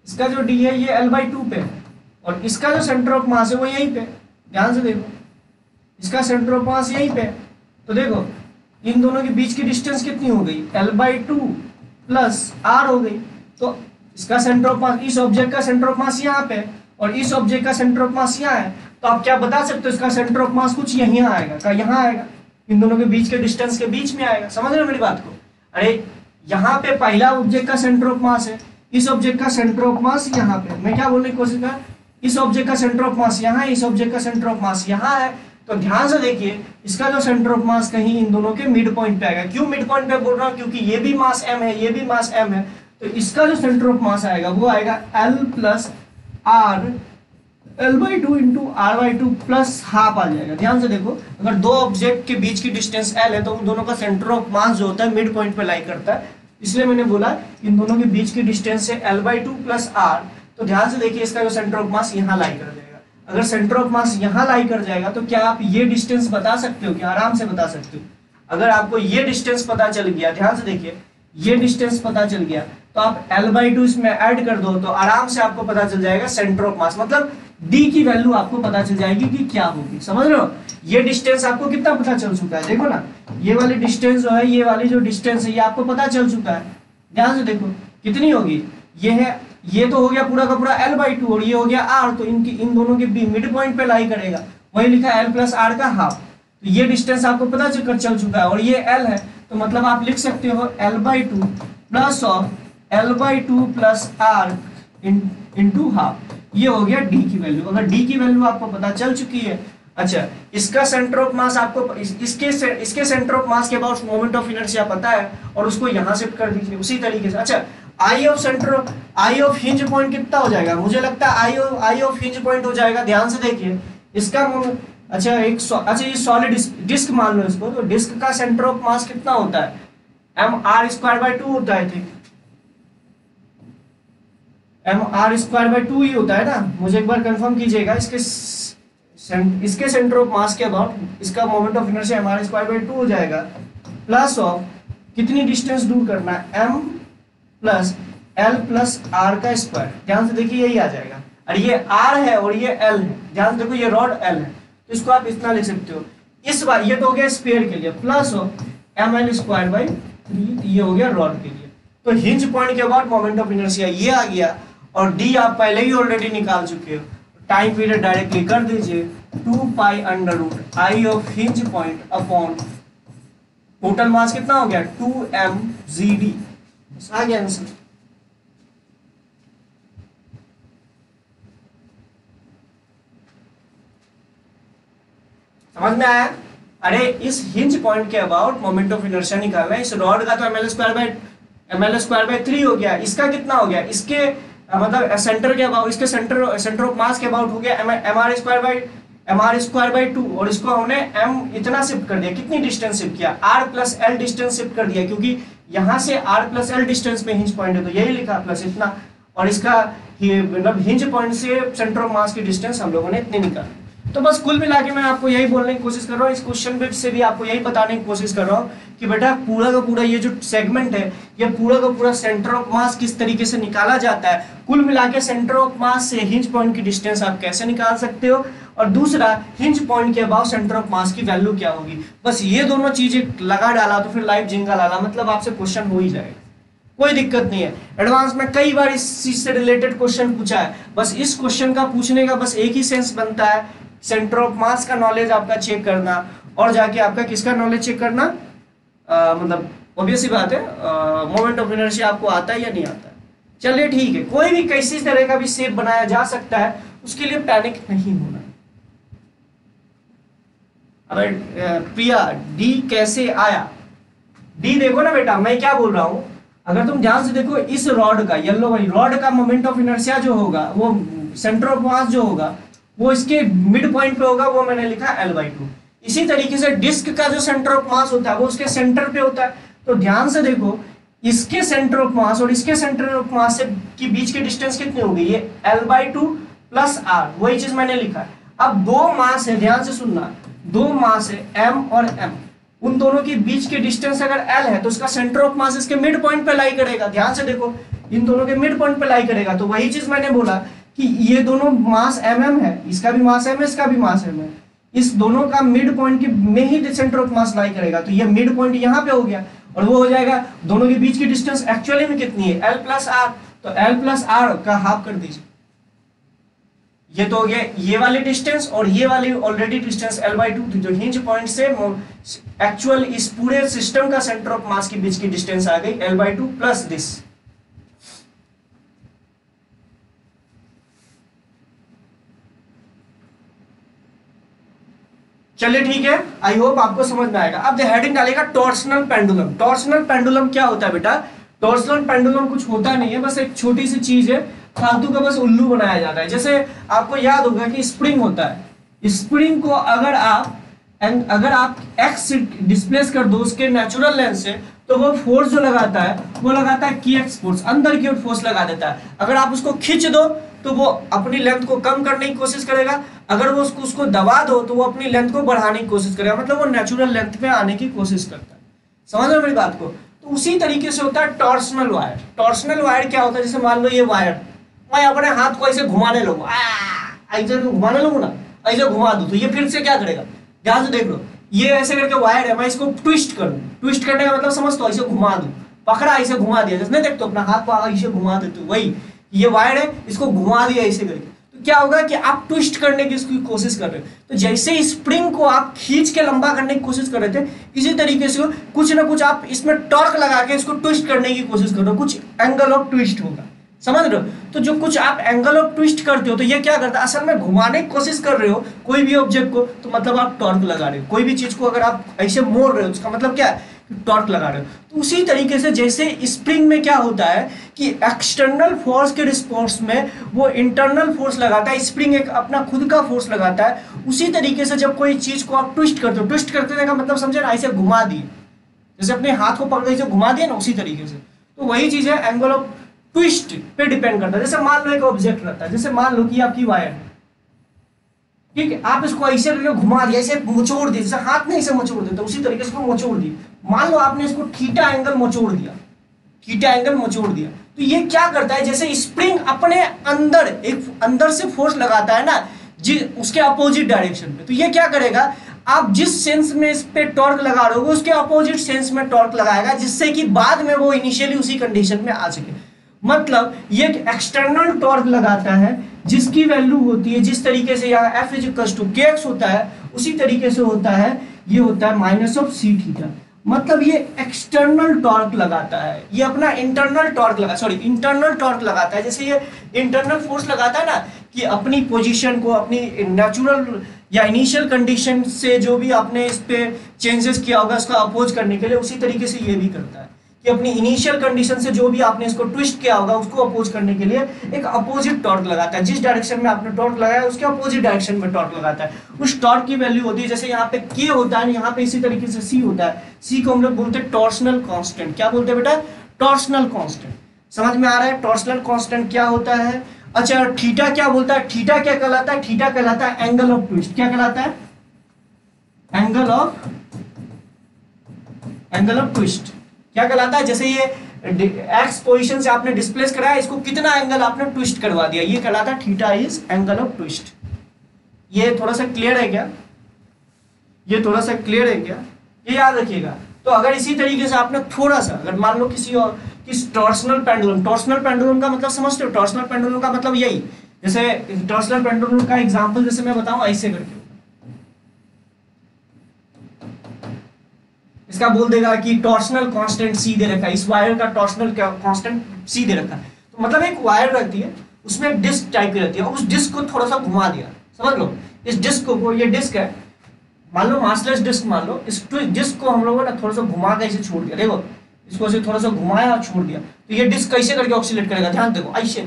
A: इसका जो डी है ये L/2 पे है, और इसका जो सेंटर ऑफ मास है वो यहीं पे। ध्यान से देखो, इसका सेंटर ऑफ मास यहीं पे। तो देखो इन दोनों के बीच की डिस्टेंस कितनी हो गई, L/2 प्लस R हो गई। तो इसका सेंटर ऑफ मास, इस ऑब्जेक्ट का सेंटर ऑफ मास यहाँ पे और इस ऑब्जेक्ट का सेंटर ऑफ मास यहाँ है, तो आप क्या बता सकते हो, इसका सेंटर ऑफ मास कुछ यहीं आएगा, का यहाँ आएगा, इन दोनों के बीच के डिस्टेंस के बीच में आएगा। समझ रहे हो मेरी बात को? अरे यहाँ पे पहला ऑब्जेक्ट का सेंटर ऑफ मास है, इस ऑब्जेक्ट का सेंटर ऑफ मास यहाँ पे, मैं क्या बोलने की कोशिश कर, इस ऑब्जेक्ट का सेंटर ऑफ मास यहाँ है, इस ऑब्जेक्ट का सेंटर ऑफ मास यहाँ है। तो ध्यान से देखिए, इसका जो सेंटर ऑफ मास कहीं इन दोनों के मिड पॉइंट पे आएगा। क्यों मिड पॉइंट पे बोल रहा हूँ, क्योंकि ये भी मास m है, ये भी मास m है, तो इसका जो सेंटर ऑफ मास आएगा वो आएगा L plus R, L/2 into R/2 plus half आ जाएगा। ध्यान से देखो, अगर दो ऑब्जेक्ट के बीच की डिस्टेंस L है तो उन दोनों का सेंटर ऑफ मास जो होता है मिड पॉइंट पे लाई करता है, इसलिए मैंने बोला इन दोनों के बीच की डिस्टेंस है L/2 प्लस R। तो ध्यान से देखिए, इसका जो सेंटर ऑफ मास यहाँ लाई कर जाएगा। अगर सेंटर ऑफ मास यहाँ लाई कर जाएगा तो क्या आप ये डिस्टेंस बता सकते हो? क्या आराम से बता सकते हो। अगर आपको ये डिस्टेंस पता चल गया, ध्यान से देखिए, ये डिस्टेंस पता चल गया तो आप L/2 इसमें ऐड कर दो तो आराम से आपको पता चल जाएगा सेंटर ऑफ मास, मतलब D की वैल्यू आपको पता चल जाएगी कि क्या होगी। समझ रहे हो? ये डिस्टेंस आपको कितना पता चल चुका है, देखो ना, ये वाली डिस्टेंस जो है, ये वाली जो डिस्टेंस है ये आपको पता चल चुका है। ध्यान से देखो कितनी होगी, ये है, ये तो हो गया पूरा का पूरा L/2 और ये हो गया R, तो इनकी इन दोनों के मिड पॉइंट पे लाई करेगा, वही लिखा L प्लस R का हाफ। तो ये डिस्टेंस आपको पता चल चुका है और ये L है, तो मतलब आप लिख सकते हो L/2 plus of L/2 plus R into half. ये हो गया D की वैल्यू। अगर D की वैल्यू आपको पता चल चुकी है, अच्छा, इसका सेंटर ऑफ मास आपको इसके सेंटर ऑफ मास के अबाउट मोमेंट ऑफ इनर्शिया पता है और उसको यहाँ शिफ्ट कर दीजिए उसी तरीके से। अच्छा, आई ऑफ हिंज पॉइंट कितना हो जाएगा, मुझे लगता है आई ऑफ हिंज पॉइंट हो जाएगा। ध्यान से देखिए इसका अच्छा ये सॉलिड डिस्क मान लो इसको, तो डिस्क का सेंटर ऑफ मास कितना होता है, mr² 2 होता है, ठीक, mr² 2 ही होता है ना, मुझे एक बार कंफर्म कीजिएगा। इसके सेंटर ऑफ मास के अबाउट इसका मोमेंट ऑफ इनर्शिया mr² 2 हो जाएगा, प्लस ऑफ कितनी डिस्टेंस दूर करना है, m plus L plus R का स्क्वायर, ध्यान से देखिए यही आ जाएगा, और ये आर है और ये एल है, ध्यान से देखो ये रॉड एल है, तो इसको आप इतना लिख सकते हो। इस बार ये तो हो गया स्फीयर के लिए, plus M L square by 3, ये हो गया रॉड के लिए। तो हिंज पॉइंट के बाद मोमेंट ऑफ इनर्शिया ये आ गया, और डी आप पहले ही ऑलरेडी निकाल चुके हो, टाइम पीरियड डायरेक्टली कर दीजिए 2 pi under root I of hinge point upon total mass कितना हो गया 2mgd, आ गया आंसर। समझ में आया? अरे इस हिंज पॉइंट के अबाउट मोमेंट ऑफ इनर्शिया निकालना है। इस रॉड का तो ml स्क्वायर बाय 3 हो गया, इसका कितना हो गया, इसके मतलब सेंटर के अबाउट, इसके सेंटर ऑफ मास के अबाउट हो गया mr स्क्वायर बाय 2, और इसको हमने m इतना शिफ्ट कर दिया, कितनी डिस्टेंस शिफ्ट किया, r plus l distance shift कर दिया, क्योंकि यहाँ से r प्लस l डिस्टेंस पे हिंज पॉइंट है, तो यही लिखा प्लस इतना, और इसका मतलब हिंज पॉइंट से सेंटर ऑफ मास की डिस्टेंस हम लोगों ने इतनी निकाली। तो बस कुल मिला के मैं आपको यही बोलने की कोशिश कर रहा हूँ, इस क्वेश्चन पे से भी आपको यही बताने की कोशिश कर रहा हूँ कि बेटा पूरा का पूरा ये जो सेगमेंट है, ये पूरा का पूरा सेंटर ऑफ मास किस तरीके से निकाला जाता है, कुल मिला के सेंटर ऑफ मास से हिंज पॉइंट की डिस्टेंस आप कैसे निकाल सकते हो, और दूसरा हिंज पॉइंट के अबाव सेंटर ऑफ मास की वैल्यू क्या होगी। बस ये दोनों चीजें लगा डाला तो फिर लाइव जिंगा लाला, मतलब आपसे क्वेश्चन हो ही जाएगा, कोई दिक्कत नहीं है। एडवांस में कई बार इस चीज से रिलेटेड क्वेश्चन पूछा है, बस इस क्वेश्चन का पूछने का बस एक ही सेंस बनता है, सेंटर ऑफ मास का नॉलेज आपका चेक करना, और जाके आपका किसका नॉलेज चेक करना, मतलब ऑब्वियस ही बात है मोमेंट ऑफ इनर्शिया आपको आता है या नहीं आता है। चलिए ठीक है, कोई भी किसी तरह का भी शेप बनाया जा सकता है, उसके लिए पैनिक नहीं होना। अब प्रिया डी कैसे आया, डी देखो ना बेटा, मैं क्या बोल रहा हूं, अगर तुम ध्यान से देखो इस रॉड का, येलो वाली रॉड का मोमेंट ऑफ इनर्शिया जो होगा, वो सेंटर ऑफ मास जो होगा वो इसके मिड पॉइंट पे होगा, वो मैंने लिखा L/2। इसी तरीके से डिस्क का जो सेंटर ऑफ मास होता है वो उसके सेंटर पे होता है। तो ध्यान से देखो, इसके सेंटर ऑफ मास और इसके सेंटर ऑफ मास से की बीच की डिस्टेंस कितनी होगी, ये L/2 प्लस R, वही चीज मैंने लिखा है। अब दो मास है, ध्यान से सुनना, दो मास है M और M, उन दोनों के बीच की डिस्टेंस अगर L है तो उसका सेंटर ऑफ मास इसके मिड पॉइंट पे लाई करेगा। ध्यान से देखो, इन दोनों के मिड पॉइंट पे लाई करेगा, तो वही चीज मैंने बोला कि ये दोनों मास mm है, इसका भी मास m है, इसका भी मास m है, इस दोनों का मिड पॉइंट में ही सेंटर ऑफ मास लाई करेगा, तो ये मिड पॉइंट यहाँ पे हो गया, और वो हो जाएगा दोनों के बीच की डिस्टेंस एक्चुअली में कितनी है L प्लस R, तो L प्लस R का हाफ कर दीजिए, ये तो हो गया ये वाली डिस्टेंस, और ये वाली ऑलरेडी डिस्टेंस L/2 थी, जो हिंज पॉइंट से एक्चुअल इस पूरे सिस्टम का सेंटर ऑफ मास के बीच की डिस्टेंस आ गई L/2 प्लस दिस। चलिए ठीक है, आई होप आपको समझ में आएगा। अब हेडिंग डालेगा टॉर्सनल पेंडुलम। टॉर्सनल पेंडुलम क्या होता है बेटा, टॉर्सनल पेंडुलम कुछ होता नहीं है, बस एक छोटी सी चीज है, फालतू का बस उल्लू बनाया जाता है। जैसे आपको याद होगा कि स्प्रिंग होता है, स्प्रिंग को अगर आप एक्स डिस्प्लेस कर दो उसके नेचुरल लेंथ से, तो वो फोर्स जो लगाता है वो लगाता है की एक्स फोर्स, अंदर की ओर फोर्स लगा देता है। अगर आप उसको खींच दो तो वो अपनी लेंथ को कम करने की कोशिश करेगा, अगर वो उसको दबा दो तो वो अपनी लेंथ को बढ़ाने की कोशिश करेगा, मतलब वो नेचुरल लेंथ पे आने की कोशिश करता है। समझ रहे हो मेरी बात को? तो उसी तरीके से होता है टॉर्सनल वायर। टॉर्सनल वायर क्या होता है, जैसे मान लो ये वायर, मैं अपने हाथ को ऐसे घुमाने लगूँ, ऐसे घुमाने लगूँ ना, ऐसे घुमा दूं तो ये फिर से क्या करेगा, ध्यान से देख लो, ये ऐसे करके वायर है, मैं इसको ट्विस्ट करूँ, ट्विस्ट करने का मतलब समझ तो, ऐसे घुमा दूं, पकड़ा ऐसे घुमा दिया, जैसे नहीं देखते अपना हाथ को ऐसे घुमा देते हो, वही ये वायर है, इसको घुमा दिया ऐसे करके, तो क्या होगा कि आप ट्विस्ट करने की इसकी कोशिश कर रहे हो। तो जैसे स्प्रिंग को आप खींच के लंबा करने की कोशिश कर रहे थे, इसी तरीके से कुछ ना कुछ आप इसमें टॉर्क लगा के इसको ट्विस्ट करने की कोशिश कर रहे हो, कुछ एंगल ऑफ ट्विस्ट होगा, समझ रहे हो? तो जो कुछ आप एंगल ऑफ ट्विस्ट करते हो तो ये क्या करता है, असल में घुमाने की कोशिश कर रहे हो कोई भी ऑब्जेक्ट को, तो मतलब आप टॉर्क लगा रहे हो। कोई भी चीज को अगर आप ऐसे मोड़ रहे हो उसका मतलब क्या है, टॉर्क लगा रहे हो। तो उसी तरीके से जैसे स्प्रिंग में क्या होता है कि एक्सटर्नल फोर्स के रिस्पॉन्स में वो इंटरनल फोर्स लगाता है, स्प्रिंग एक अपना खुद का फोर्स लगाता है, उसी तरीके से जब कोई चीज को आप ट्विस्ट करते हो, ट्विस्ट करने का मतलब समझे ना, ऐसे घुमा दिए, जैसे अपने हाथ को पकड़ के घुमा दिए ना, उसी तरीके से। तो वही चीज है, एंगल ऑफ ट्विस्ट पे डिपेंड करता है। जैसे मान लो एक ऑब्जेक्ट रहता है, जैसे मान लो कि आपकी वायर है, ठीक है, आप इसको ऐसे करके घुमा दिया, ऐसे मचोड़ दिया, जैसे हाथ नहीं ऐसे मचोड़ देते उसी तरीके से मचोड़ दिया। मान लो आपने इसको थीटा एंगल मचोड़ दिया, थीटा एंगल मचोड़ दिया, तो ये क्या करता है, जैसे स्प्रिंग अपने अंदर एक अंदर से फोर्स लगाता है ना उसके अपोजिट डायरेक्शन पे, तो ये क्या करेगा, आप जिस सेंस में इस पे टॉर्क लगा रहे हो उसके अपोजिट सेंस में टॉर्क लगाएगा, जिससे कि बाद में वो इनिशियली उसी कंडीशन में आ सके। मतलब ये एक्सटर्नल टॉर्क लगाता है जिसकी वैल्यू होती है, जिस तरीके से यहाँ F = kx होता है उसी तरीके से होता है, ये होता है -c θ। मतलब ये एक्सटर्नल टॉर्क लगाता है, ये अपना इंटरनल टॉर्क इंटरनल टॉर्क लगाता है। जैसे ये इंटरनल फोर्स लगाता है ना कि अपनी पोजीशन को अपनी नेचुरल या इनिशियल कंडीशन से जो भी आपने इस पे चेंजेस किया होगा उसका अपोज करने के लिए, उसी तरीके से ये भी करता है कि अपनी इनिशियल कंडीशन से जो भी आपने इसको ट्विस्ट किया होगा उसको अपोज करने के लिए एक अपोजिट टॉर्क लगाता है। जिस डायरेक्शन में आपने टॉर्क लगाया उसके अपोजिट डायरेक्शन में टॉर्क लगाता है। उस टॉर्क की वैल्यू होती है, जैसे यहाँ पे K होता है, यहाँ पे इसी तरीके से C होता है। C को हम लोग बोलते हैं टॉर्सनल कांस्टेंट। क्या बोलते हैं बेटा? Torsional constant. समझ में आ रहा है टॉर्सनल कांस्टेंट क्या होता है? अच्छा, थीटा क्या बोलता है? थीटा क्या कहलाता है? थीटा कहलाता है एंगल ऑफ ट्विस्ट। क्या कहलाता है? एंगल ऑफ ट्विस्ट क्या कहलाता है? जैसे ये एक्स पोजीशन से आपने डिस्प्लेस कराया, इसको कितना एंगल आपने ट्विस्ट करवा दिया, ये कहलाता है theta is angle of twist. ये थोड़ा सा क्लियर है क्या? ये थोड़ा सा क्लियर है क्या? ये याद रखिएगा। तो अगर इसी तरीके से आपने थोड़ा सा, अगर मान लो किसी टॉर्सनल पेंडुलम का मतलब समझते हो? टॉर्सनल पेंडुलम का मतलब यही, जैसे टॉर्सनल पेंडुलम का एग्जांपल जैसे मैं बताऊं ऐसे करके, इसका बोल देगा कि टॉर्सनल कांस्टेंट C दे रखा है, इस वायर का टॉर्सनल कांस्टेंट C दे रखा है। तो मतलब एक वायर रहती है, उसमें एक डिस्क टाइप की रहती है, उस डिस्क को थोड़ा सा घुमा दिया, समझ लो। इस डिस्क को, ये डिस्क है, मान लो मासलेस डिस्क मान लो, इस डिस्क को हम लोगों ने थोड़ा सा घुमा के इसे छोड़ दिया। देखो इसको ऐसे थोड़ा सा घुमाया और छोड़ दिया, तो ये डिस्क कैसे करके ऑक्सीलेट करेगा? ध्यान देखो, ऐसे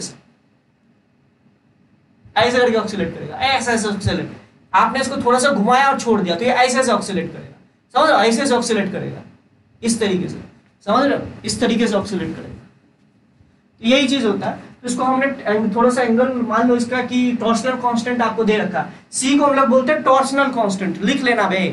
A: करके ऑक्सीलेट करेगा, ऐसे ऑक्सीलेट। आपने इसको थोड़ा सा घुमाया और छोड़ दिया तो ये ऐसे ऑक्सीलेट करेगा, समझ रहे हो? ऐसे ऑक्सीलेट करेगा, इस तरीके से, समझ रहे हो? इस तरीके से ऑक्सीलेट करेगा। तो यही चीज होता है। तो इसको हमने थोड़ा सा एंगल मान लो इसका कि टॉर्सनल कांस्टेंट आपको दे रखा है, C को हम लोग बोलते हैं टॉर्सनल कांस्टेंट। लिख लेना भाई,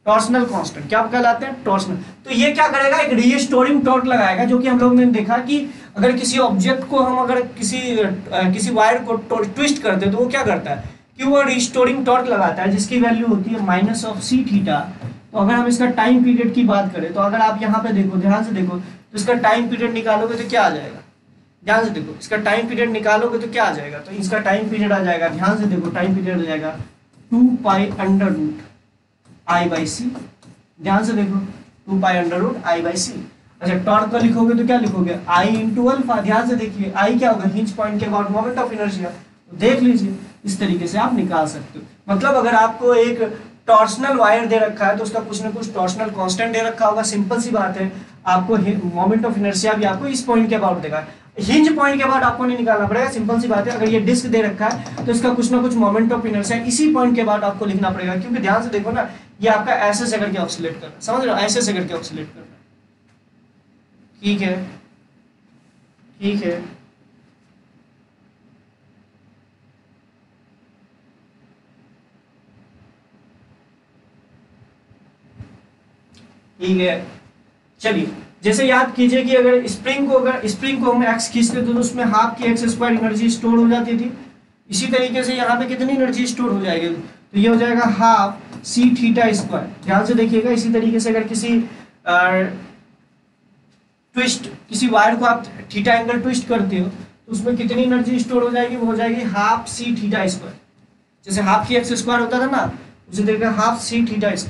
A: टॉर्सनल कांस्टेंट क्या कहलाते हैं? टॉर्सनल। तो ये क्या करेगा? एक रीस्टोरिंग टॉर्क लगाएगा, जो कि हम लोग ने देखा कि अगर किसी ऑब्जेक्ट को हम अगर किसी वायर को ट्विस्ट करते हैं तो वो क्या करता है कि वो रिस्टोरिंग टॉर्क लगाता है, जिसकी वैल्यू होती है -c θ। तो अगर हम इसका टाइम पीरियड की बात करें, तो अगर आप यहाँ पे देखो, ध्यान से देखो, तो इसका टाइम पीरियड निकालोगे तो क्या आ जाएगा? ध्यान से देखो, इसका टाइम पीरियड निकालोगे तो क्या आ जाएगा? तो इसका टाइम पीरियड आ जाएगा, ध्यान से देखो, टाइम पीरियड आ जाएगा 2π√I/c। ध्यान से देखो, 2π√I/c। अच्छा, टॉर्क का लिखोगे तो क्या लिखोगे? I × alpha. ध्यान से देखिए, I क्या होगा? हिंज पॉइंट के अबाउट मोमेंट ऑफ इनर्शिया। देख लीजिए, इस तरीके से आप निकाल सकते हो। मतलब अगर आपको एक टॉर्सनल वायर दे रखा है तो उसका कुछ ना कुछ टॉर्सनल कांस्टेंट दे रखा होगा, सिंपल सी बात है। आपको मोमेंट ऑफ इनर्शिया भी आपको इस पॉइंट के अबाउट देगा, हिंज पॉइंट के अबाउट आपको नहीं निकालना पड़ेगा, सिंपल सी बात है। अगर ये डिस्क दे रखा है तो इसका कुछ ना कुछ मोमेंट ऑफ इनर्शिया इसी पॉइंट के अबाउट आपको लिखना पड़ेगा, क्योंकि ध्यान से देखो ना, ये आपका ऐसे से करके ऑक्सीलेट कर रहा है, समझ रहे हो? ऐसे से करके ऑक्सीलेट कर रहा है। ठीक है, ठीक है। ठीक है, चलिए, जैसे याद कीजिए कि अगर स्प्रिंग को हम एक्स खींचते तो उसमें हाफ की x² एनर्जी स्टोर हो जाती थी। इसी तरीके से यहाँ पे कितनी एनर्जी स्टोर हो जाएगी? तो ये हो जाएगा हाफ c θ²। ध्यान से देखिएगा, इसी तरीके से अगर किसी वायर को आप थीटा एंगल ट्विस्ट करते हो तो उसमें कितनी एनर्जी स्टोर हो जाएगी? वो हो जाएगी हाफ c θ²। जैसे हाफ की x² होता था ना, उसी तरीके हाफ c θ²।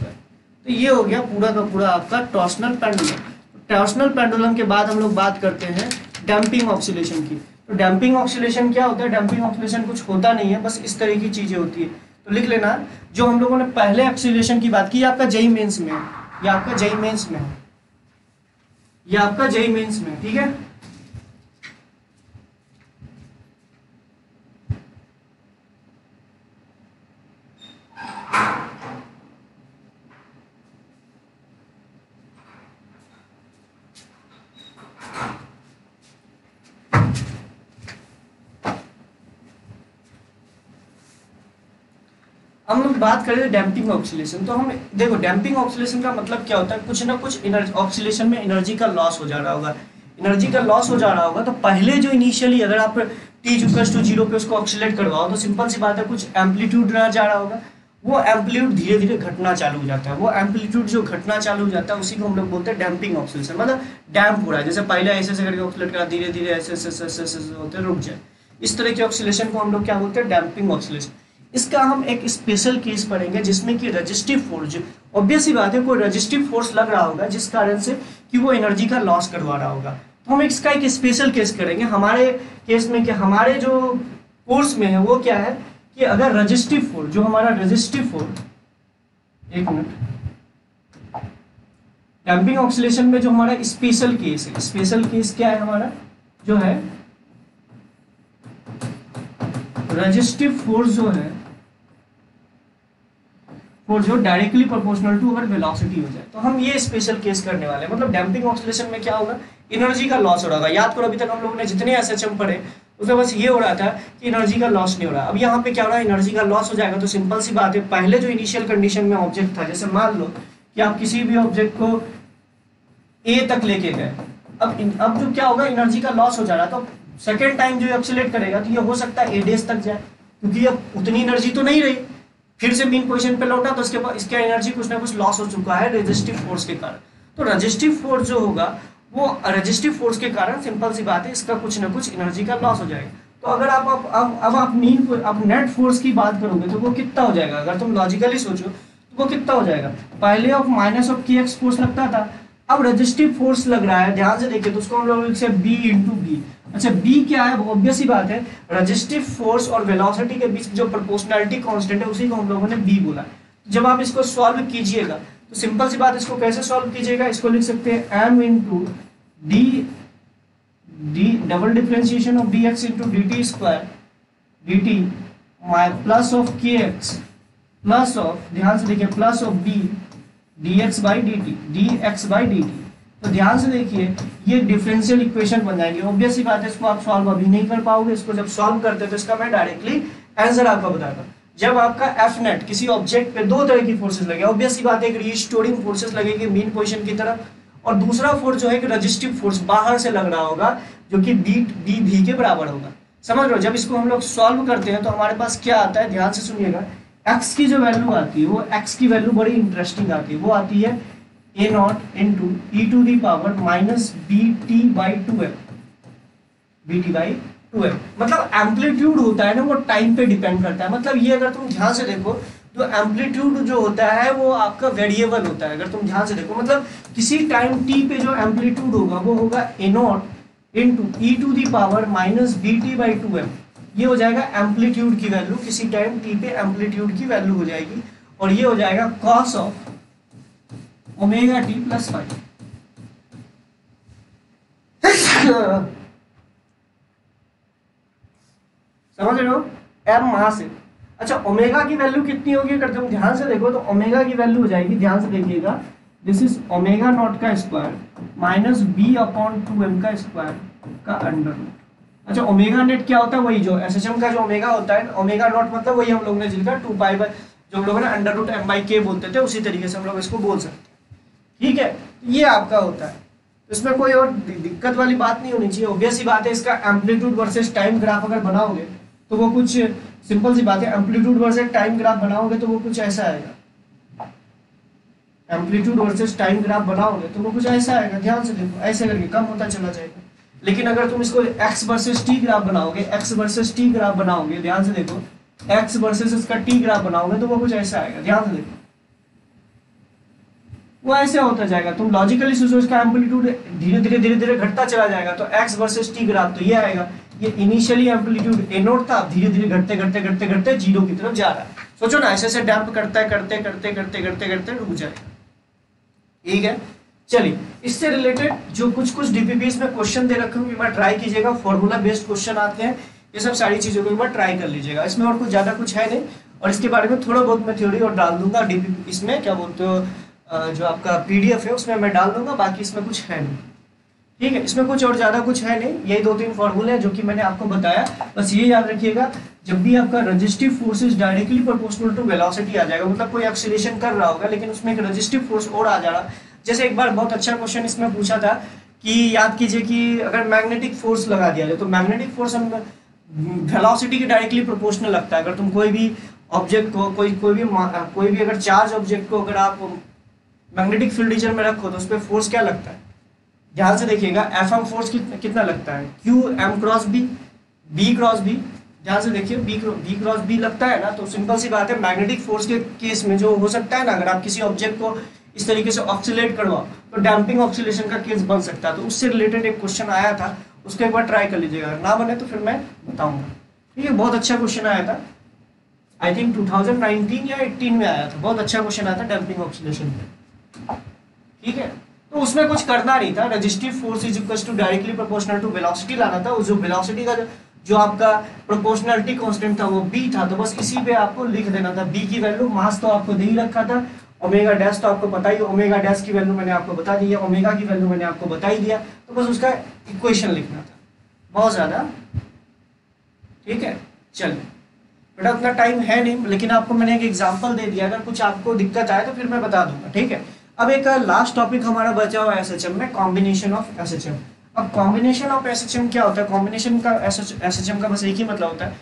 A: तो ये हो गया पूरा का पूरा आपका टॉर्सनल पेंडुलम। टॉर्सनल पेंडुलम के बाद हम लोग बात करते हैं डैम्पिंग ऑक्सीलेशन की। तो डैम्पिंग ऑक्सीलेशन क्या होता है? डैम्पिंग ऑक्सीलेशन कुछ होता नहीं है, बस इस तरह की चीजें होती है। तो लिख लेना, जो हम लोगों ने पहले ऑक्सीलेशन की बात की, आपका जेईई मेंस में है, ये आपका जेईई मेंस में है, ये आपका जेईई मेंस में, ठीक है। हम लोग बात करें डैम्पिंग ऑक्सीलेशन। तो हम देखो, डैम्पिंग ऑक्सीलेशन का मतलब क्या होता है? कुछ ना कुछ ऑक्सीलेशन में एनर्जी का लॉस हो जा रहा होगा, एनर्जी का लॉस हो जा रहा होगा, तो पहले जो इनिशियली अगर आप t इक्वल्स टू 0 पे उसको ऑक्सीलेट करवाओ तो सिंपल सी बात है कुछ एम्पलीट्यूड रह जा रहा होगा, वो एम्पलीट्यूड धीरे धीरे घटना चालू हो जाता है। वो एम्पलीट्यूड जो घटना चालू हो जाता है उसी को हम लोग बोलते हैं डैम्पिंग ऑक्सीलेशन, मतलब डैम्प हो रहा है, जैसे पहले ऐसे ऐसे करके ऑक्सीलेट करा, धीरे धीरे ऐसे ऐसे ऐसे ऐसे होते रुक जाए, इस तरह के ऑक्सीलेशन को हम लोग क्या बोलते हैं, डैम्पिंग ऑक्सीलेशन। इसका हम एक स्पेशल केस पढ़ेंगे जिसमें कि रेजिस्टिव फोर्स, ऑब्वियस सी बात है कोई रेजिस्टिव फोर्स लग रहा होगा जिस कारण से कि वो एनर्जी का लॉस करवा रहा होगा, तो हम इसका एक स्पेशल केस करेंगे। हमारे केस में कि हमारे जो कोर्स में है वो क्या है कि अगर रेजिस्टिव फोर्स, जो हमारा रेजिस्टिव फोर्स, एक मिनट, डैम्पिंग ऑक्सीलेशन में जो हमारा स्पेशल केस है, स्पेशल केस क्या है हमारा, जो है रेजिस्टिव फोर्स जो है, फोर्स जो डायरेक्टली प्रोपोर्शनल टू अगर वेलोसिटी हो जाए, तो हम ये स्पेशल केस करने वाले हैं। मतलब डैम्पिंग ऑक्सीलेशन में क्या होगा, एनर्जी का लॉस हो रहा होगा। याद करो अभी तक हम लोगों ने जितने एसएचएम पढ़े उसमें बस ये हो रहा था कि एनर्जी का लॉस नहीं हो रहा। अब यहाँ पे क्या हो रहा है, एनर्जी का लॉस हो जाएगा, तो सिंपल सी बात है पहले जो इनिशियल कंडीशन में ऑब्जेक्ट था, जैसे मान लो कि आप किसी भी ऑब्जेक्ट को ए तक लेके गए, अब जो क्या होगा, एनर्जी का लॉस हो जा रहा, तो सेकेंड टाइम जो एक्सीलरेट करेगा तो ये हो सकता है ए डेज तक जाए, क्योंकि अब उतनी एनर्जी तो नहीं रही, फिर से मेन पोजीशन पे लौटा तो इसके बाद इसका एनर्जी कुछ ना कुछ लॉस हो चुका है रेजिस्टिव फोर्स के कारण। तो रेजिस्टिव फोर्स जो होगा वो रेजिस्टिव फोर्स के कारण सिंपल सी बात है इसका कुछ ना कुछ एनर्जी का लॉस हो जाएगा। तो अगर आप नेट फोर्स की बात करोगे तो वो कितना हो जाएगा, अगर तुम लॉजिकली सोचो तो वो कितना हो जाएगा, पहले of minus of K x force लगता था, अब रेजिस्टिव फोर्स लग रहा है, ध्यान से देखिए, तो उसको हम लोग लिखते हैं बी इंटू बी। अच्छा बी क्या है, वो ऑब्वियस ही बात है रेजिस्टिव फोर्स और वेलोसिटी के बीच जो प्रोपोर्शनैलिटी कांस्टेंट है उसी को हम लोगों ने बी बोला। जब आप इसको सॉल्व कीजिएगा तो सिंपल सी बात, इसको कैसे सॉल्व कीजिएगा, इसको लिख सकते हैं M into D double differentiation of D X into D T square D T my plus of K X plus of, ध्यान से देखिए, plus of B D X by D T, D X by D T. तो ध्यान से देखिए ये differential equation बन जाएंगे। ऑब्वियस सी बात है इसको आप सॉल्व अभी नहीं कर पाओगे, इसको जब सॉल्व करते हैं तो इसका मैं डायरेक्टली आंसर आपको बताता हूँ। जब आपका एफ नेट किसी ऑब्जेक्ट पे दो तरह की फोर्सेस लगे, ऑब्वियस सी बात है एक रिस्टोरिंग फोर्सेस लगेगी मेन पोजीशन की तरफ, और दूसरा फोर्स जो है कि रजिस्टिव फोर्स बाहर से लग रहा होगा जो कि डी भी के बराबर होगा। समझ रहे हो, जब इसको हम लोग सॉल्व करते हैं तो हमारे पास क्या आता है, ध्यान से सुनिएगा, एक्स की जो वैल्यू आती है वो एक्स की वैल्यू बड़ी इंटरेस्टिंग आती है, वो आती है A naught into E to the power minus B T by two M, B T by two M. मतलब एम्पलीट्यूड होता है ना वो टाइम पे डिपेंड करता है। मतलब ये अगर तुम ध्यान से देखो तो एम्पलीट्यूड जो होता है वो आपका वेरिएबल होता है, अगर तुम ध्यान से देखो, मतलब किसी टाइम टी पे जो एम्पलीट्यूड होगा वो होगा A naught into E to the power minus B T by two M. ये हो जाएगा एम्पलीट्यूड की वैल्यू, किसी टाइम टी पे एम्पलीट्यूड की वैल्यू हो जाएगी, और ये हो जाएगा cos of omega T plus five. समझ रहे हो, एम वहां से। अच्छा ओमेगा की वैल्यू कितनी होगी, अगर तुम ध्यान से देखो तो ओमेगा की वैल्यू हो जाएगी, ध्यान से देखिएगा, दिस इज ओमेगा नॉट का square minus B upon two M का स्क्वायर का अंडर रूट। अच्छा ओमेगा नेट क्या होता है, वही जो एसएचएम का जो ओमेगा होता है, ओमेगा नॉट मतलब वही हम लोग ने जिनका 2 पाई बाय जो हम लोगों ने अंडर रूट एम बाई के बोलते थे, उसी तरीके से हम लोग इसको बोल सकते हैं। ठीक है, ये आपका होता है, इसमें कोई और दिक्कत वाली बात नहीं होनी चाहिए। ऑब्वियस सी बात है इसका एम्पलीट्यूड वर्सेस टाइम ग्राफ अगर बनाओगे तो वो कुछ सिंपल सी बात है, एम्पलीट्यूड वर्सेस टाइम ग्राफ बनाओगे तो वो कुछ ऐसा आएगा, एम्पलीट्यूड वर्सेस टाइम ग्राफ बनाओगे तो वो कुछ ऐसा आएगा, ध्यान से देखो, ऐसे करके कम होता चला जाएगा। लेकिन अगर तुम इसको एक्स वर्सेस टी ग्राफ बनाओगे, एक्स वर्सेस टी ग्राफ बनाओगे, ध्यान से देखो, एक्स वर्सेस इसका टी ग्राफ बनाओगे तो वो कुछ ऐसा आएगा, ध्यान से देखो, वो ऐसे होता जाएगा। तुम लॉजिकली सोचो इसका एम्पलीट्यूड धीरे धीरे घटता चला जाएगा, तो एक्स वर्सेस टी ग्राफ तो ये आएगा, ये इनिशियली एम्पलीट्यूड ए नोट था, धीरे धीरे घटते जीरो की तरफ जा रहा है। सोचो ना, ऐसे डैम्प करता है, करते रुक जाएगा। ठीक है, चलिए इससे रिलेटेड जो कुछ डीपीपीएस में क्वेश्चन दे रखे हूँ, एक बार ट्राई कीजिएगा, फॉर्मूला बेस्ड क्वेश्चन आते हैं, ये सब सारी चीजों को एक बार ट्राई कर लीजिएगा। इसमें और कुछ ज्यादा कुछ है नहीं, और इसके बारे में थोड़ा बहुत मैं थ्योरी और डाल दूंगा डीपीपी, इसमें क्या बोलते हो जो आपका पीडीएफ है उसमें मैं डाल दूंगा, बाकी इसमें कुछ है नहीं। ठीक है, इसमें कुछ और ज्यादा कुछ है नहीं, यही 2-3 फॉर्मूले हैं जो कि मैंने आपको बताया। बस ये याद रखिएगा, जब भी आपका resistive forces directly proportional to velocity आ जाएगा, मतलब कोई एक्सीलरेशन कर रहा होगा लेकिन उसमें एक रेजिस्टिव फोर्स और आ जा रहा, जैसे एक बार बहुत अच्छा क्वेश्चन इसमें पूछा था कि याद कीजिए कि अगर मैग्नेटिक फोर्स लगा दिया जाए तो मैग्नेटिक फोर्स हम वेलोसिटी के डायरेक्टली प्रोपोर्शनल लगता है। अगर तुम कोई भी ऑब्जेक्ट को कोई भी अगर चार्ज ऑब्जेक्ट को अगर आप मैग्नेटिक फील्ड रीजन में रखो तो उस पर फोर्स क्या लगता है, ध्यान से देखिएगा, एफ एम फोर्स कितना लगता है, Q M cross B, B cross B, ध्यान से देखिए बी क्रॉस बी लगता है ना। तो सिंपल सी बात है, मैग्नेटिक फोर्स के केस में जो हो सकता है ना, अगर आप किसी ऑब्जेक्ट को इस तरीके से ऑक्सीलेट करवाओ तो डैम्पिंग ऑक्सीलेशन का केस बन सकता है। तो उससे रिलेटेड एक क्वेश्चन आया था, उसको एक बार ट्राई कर लीजिएगा, अगर ना बने तो फिर मैं बताऊंगा। ठीक है, बहुत अच्छा क्वेश्चन आया था, आई थिंक 2019 या 18 में आया था, बहुत अच्छा क्वेश्चन आया था डैम्पिंग ऑक्सीलेशन पे। ठीक है, तो उसमें कुछ करना नहीं था, resistive force is equal to directly proportional to velocity लाना था। उस जो वेलोसिटी का जो आपका प्रोपोर्शनलिटी कांस्टेंट था वो बी था, तो बस इसी पे आपको लिख देना था। बी की वैल्यू मास तो आपको दे ही रखा था, ओमेगा डैश तो आपको पता ही, ओमेगा डैश की वैल्यू मैंने आपको बता दी है, ओमेगा की वैल्यू मैंने आपको बता ही दिया, तो बस उसका इक्वेशन लिखना था, बहुत ज्यादा। ठीक है, चलिए बेटा उतना टाइम है नहीं, लेकिन आपको मैंने एक एग्जांपल दे दिया, अगर कुछ आपको दिक्कत आए तो फिर मैं बता दूंगा। ठीक है, अब एक लास्ट टॉपिक हमारा बचा हुआ है एसएचएम में, कॉम्बिनेशन ऑफ एसएचएम। अब कॉम्बिनेशन ऑफ एसएचएम क्या होता है, कॉम्बिनेशन का एसएचएम का बस एक ही मतलब होता है,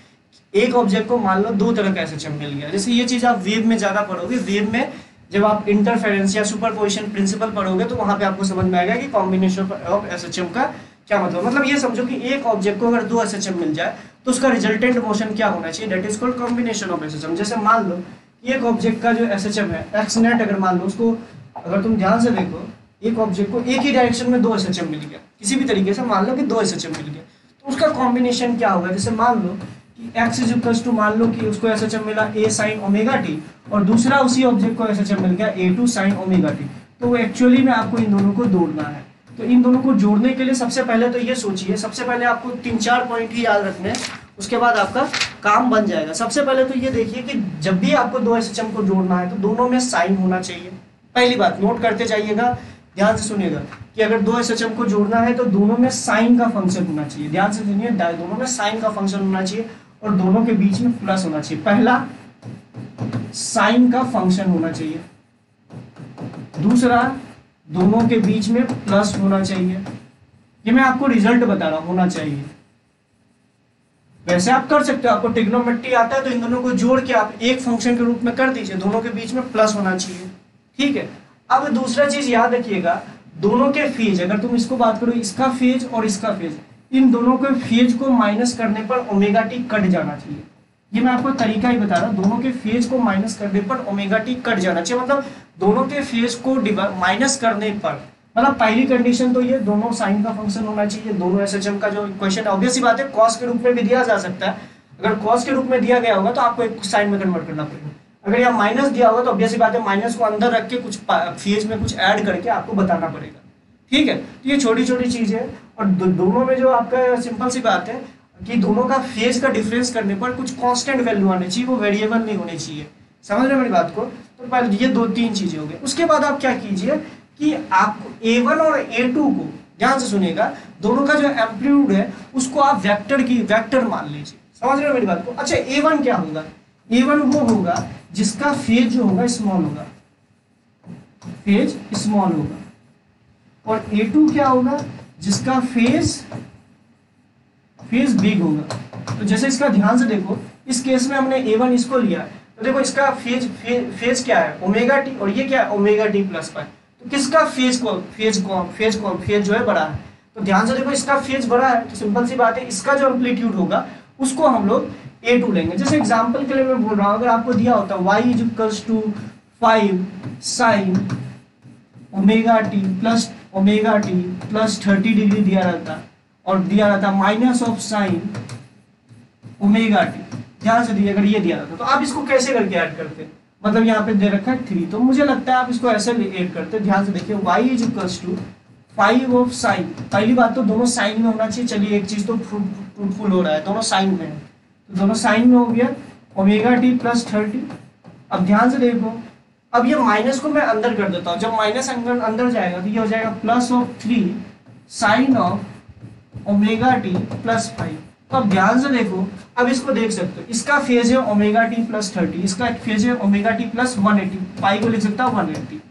A: एक ऑब्जेक्ट को मान लो दो तरह का एसएचएम मिल गया। जैसे ये चीज आप वेव में ज्यादा पढ़ोगे, वेव में जब आप इंटरफेरेंस या सुपरपोजिशन प्रिंसिपल पढ़ोगे तो वहां पे आपको समझ में आएगा कि कॉम्बिनेशन ऑफ एसएचएम का क्या मतलब ये समझो कि एक ऑब्जेक्ट को अगर दो एसएचएम मिल जाए तो उसका रिजल्टेंट मोशन क्या होना चाहिए, that is called combination of SHM. जैसे मान लो कि एक ऑब्जेक्ट का जो एसएचएम है एक्स नेट, अगर मान लो उसको, अगर तुम ध्यान से देखो, एक ऑब्जेक्ट को एक ही डायरेक्शन में दो एसएचएम मिल गया, किसी भी तरीके से मान लो कि दो एसएचएम मिल गया, तो उसका कॉम्बिनेशन क्या होगा। जैसे मान लो कि x इज इक्वल टू, मान लो कि उसको एसएचएम मिला a sin ओमेगा टी और दूसरा उसी ऑब्जेक्ट को एसएचएम मिल गया a2 sin ओमेगा टी, तो वो एक्चुअली में आपको इन दोनों को जोड़ना है। तो इन दोनों को जोड़ने के लिए सबसे पहले तो ये सोचिए, सबसे पहले आपको 3-4 पॉइंट ही याद रखने हैं, उसके बाद आपका काम बन जाएगा। सबसे पहले तो ये देखिए कि जब भी आपको दो एसएचएम को जोड़ना है तो दोनों में साइन होना चाहिए। पहली बात नोट करते जाइएगा, ध्यान से सुनिएगा कि अगर दो एसएचएम को जोड़ना है तो दोनों में साइन का फंक्शन होना चाहिए। ध्यान से सुनिए, दोनों में साइन का फंक्शन होना चाहिए और दोनों के बीच में प्लस होना चाहिए। पहला साइन का फंक्शन होना चाहिए, दूसरा दोनों के बीच में प्लस होना चाहिए। ये मैं आपको रिजल्ट बता रहा हूं, होना चाहिए। वैसे आप कर सकते हो, आपको ट्रिग्नोमेट्री आता है तो इन दोनों को जोड़ के आप एक फंक्शन के रूप में कर दीजिए, दोनों के बीच में प्लस होना चाहिए। ठीक है, अब दूसरा चीज याद रखिएगा, दोनों के फेज, अगर तुम इसको बात करो, इसका फेज और इसका फेज, इन दोनों के फेज को माइनस करने पर ओमेगा टी कट जाना चाहिए। ये मैं आपको तरीका ही बता रहा हूँ, दोनों के फेज को माइनस करने पर ओमेगा टी कट जाना चाहिए। मतलब दोनों के फेज को माइनस करने पर, मतलब पहली कंडीशन तो ये दोनों साइन का फंक्शन होना चाहिए। दोनों एसएचएम का जो इक्वेशन, ऑब्वियस सी बात है, कॉस के रूप में भी दिया जा सकता है। अगर कॉस के रूप में दिया गया होगा तो आपको एक साइन में कन्वर्ट करना पड़ेगा। अगर यहाँ माइनस दिया होगा तो ऑब्वियस सी बात है, माइनस को अंदर रख के कुछ फेज में कुछ ऐड करके आपको बताना पड़ेगा। ठीक है, तो ये छोटी छोटी चीज है। और दोनों में जो आपका सिंपल सी बात है कि दोनों का फेज का डिफरेंस करने पर कुछ कांस्टेंट वैल्यू आनी चाहिए, वो वेरिएबल नहीं होनी चाहिए। समझ रहे मेरी बात को? तो पहले ये 2-3 चीजें हो गई। उसके बाद आप क्या कीजिए कि आपको A1 और A2 को, ध्यान से सुनिएगा, दोनों का जो एम्पलीट्यूड है उसको आप वेक्टर मान लीजिए। समझ रहे हो मेरी बात को? अच्छा, A1 क्या होगा? A1 वो होगा जिसका फेज जो होगा स्मॉल होगा, फेज स्मॉल होगा। और A2 क्या होगा? जिसका फेज बिग होगा। तो जैसे इसका ध्यान से देखो, इस केस में हमने A1 इसको लिया, तो देखो इसका फेज क्या है? ओमेगा टी, और ये क्या है? Omega T plus pi. तो किसका फेज जो है बड़ा है? तो ध्यान से देखो, इसका फेज बड़ा है, तो सिंपल सी बात है, इसका जो एम्पलीट्यूड होगा उसको हम लोग A2 लेंगे। जैसे एग्जांपल के लिए मैं बोल रहा हूँ, अगर आपको दिया होता y is equals to 5 sine omega T plus 30 degree दिया रहता, और दिया रहता minus of sine omega T, ध्यान से दिए, अगर ये दिया रहता तो आप इसको कैसे करके ऐड करते? मतलब यहाँ पे दे रखा है 3, तो मुझे लगता है आप इसको ऐसे ऐड करते। ध्यान से देखिए, y is equals to 5 of sine, पहली बात तो दोनों साइन में होना चाहिए। चलिए एक चीज तो फ्रूटफुल हो रहा है, दोनों साइन में है, तो दोनों साइन में हो गया ओमेगा टी प्लस 30। अब ध्यान से देखो, अब ये माइनस को मैं अंदर कर देता हूँ, जब माइनस अंदर जाएगा तो ये हो जाएगा plus of 3 sine of omega T plus 5। तो अब ध्यान से देखो, अब इसको देख सकते हो, इसका फेज है ओमेगा टी प्लस 30, इसका फेज है ओमेगा टी प्लस 180, पाई को लिख सकता हूँ 180।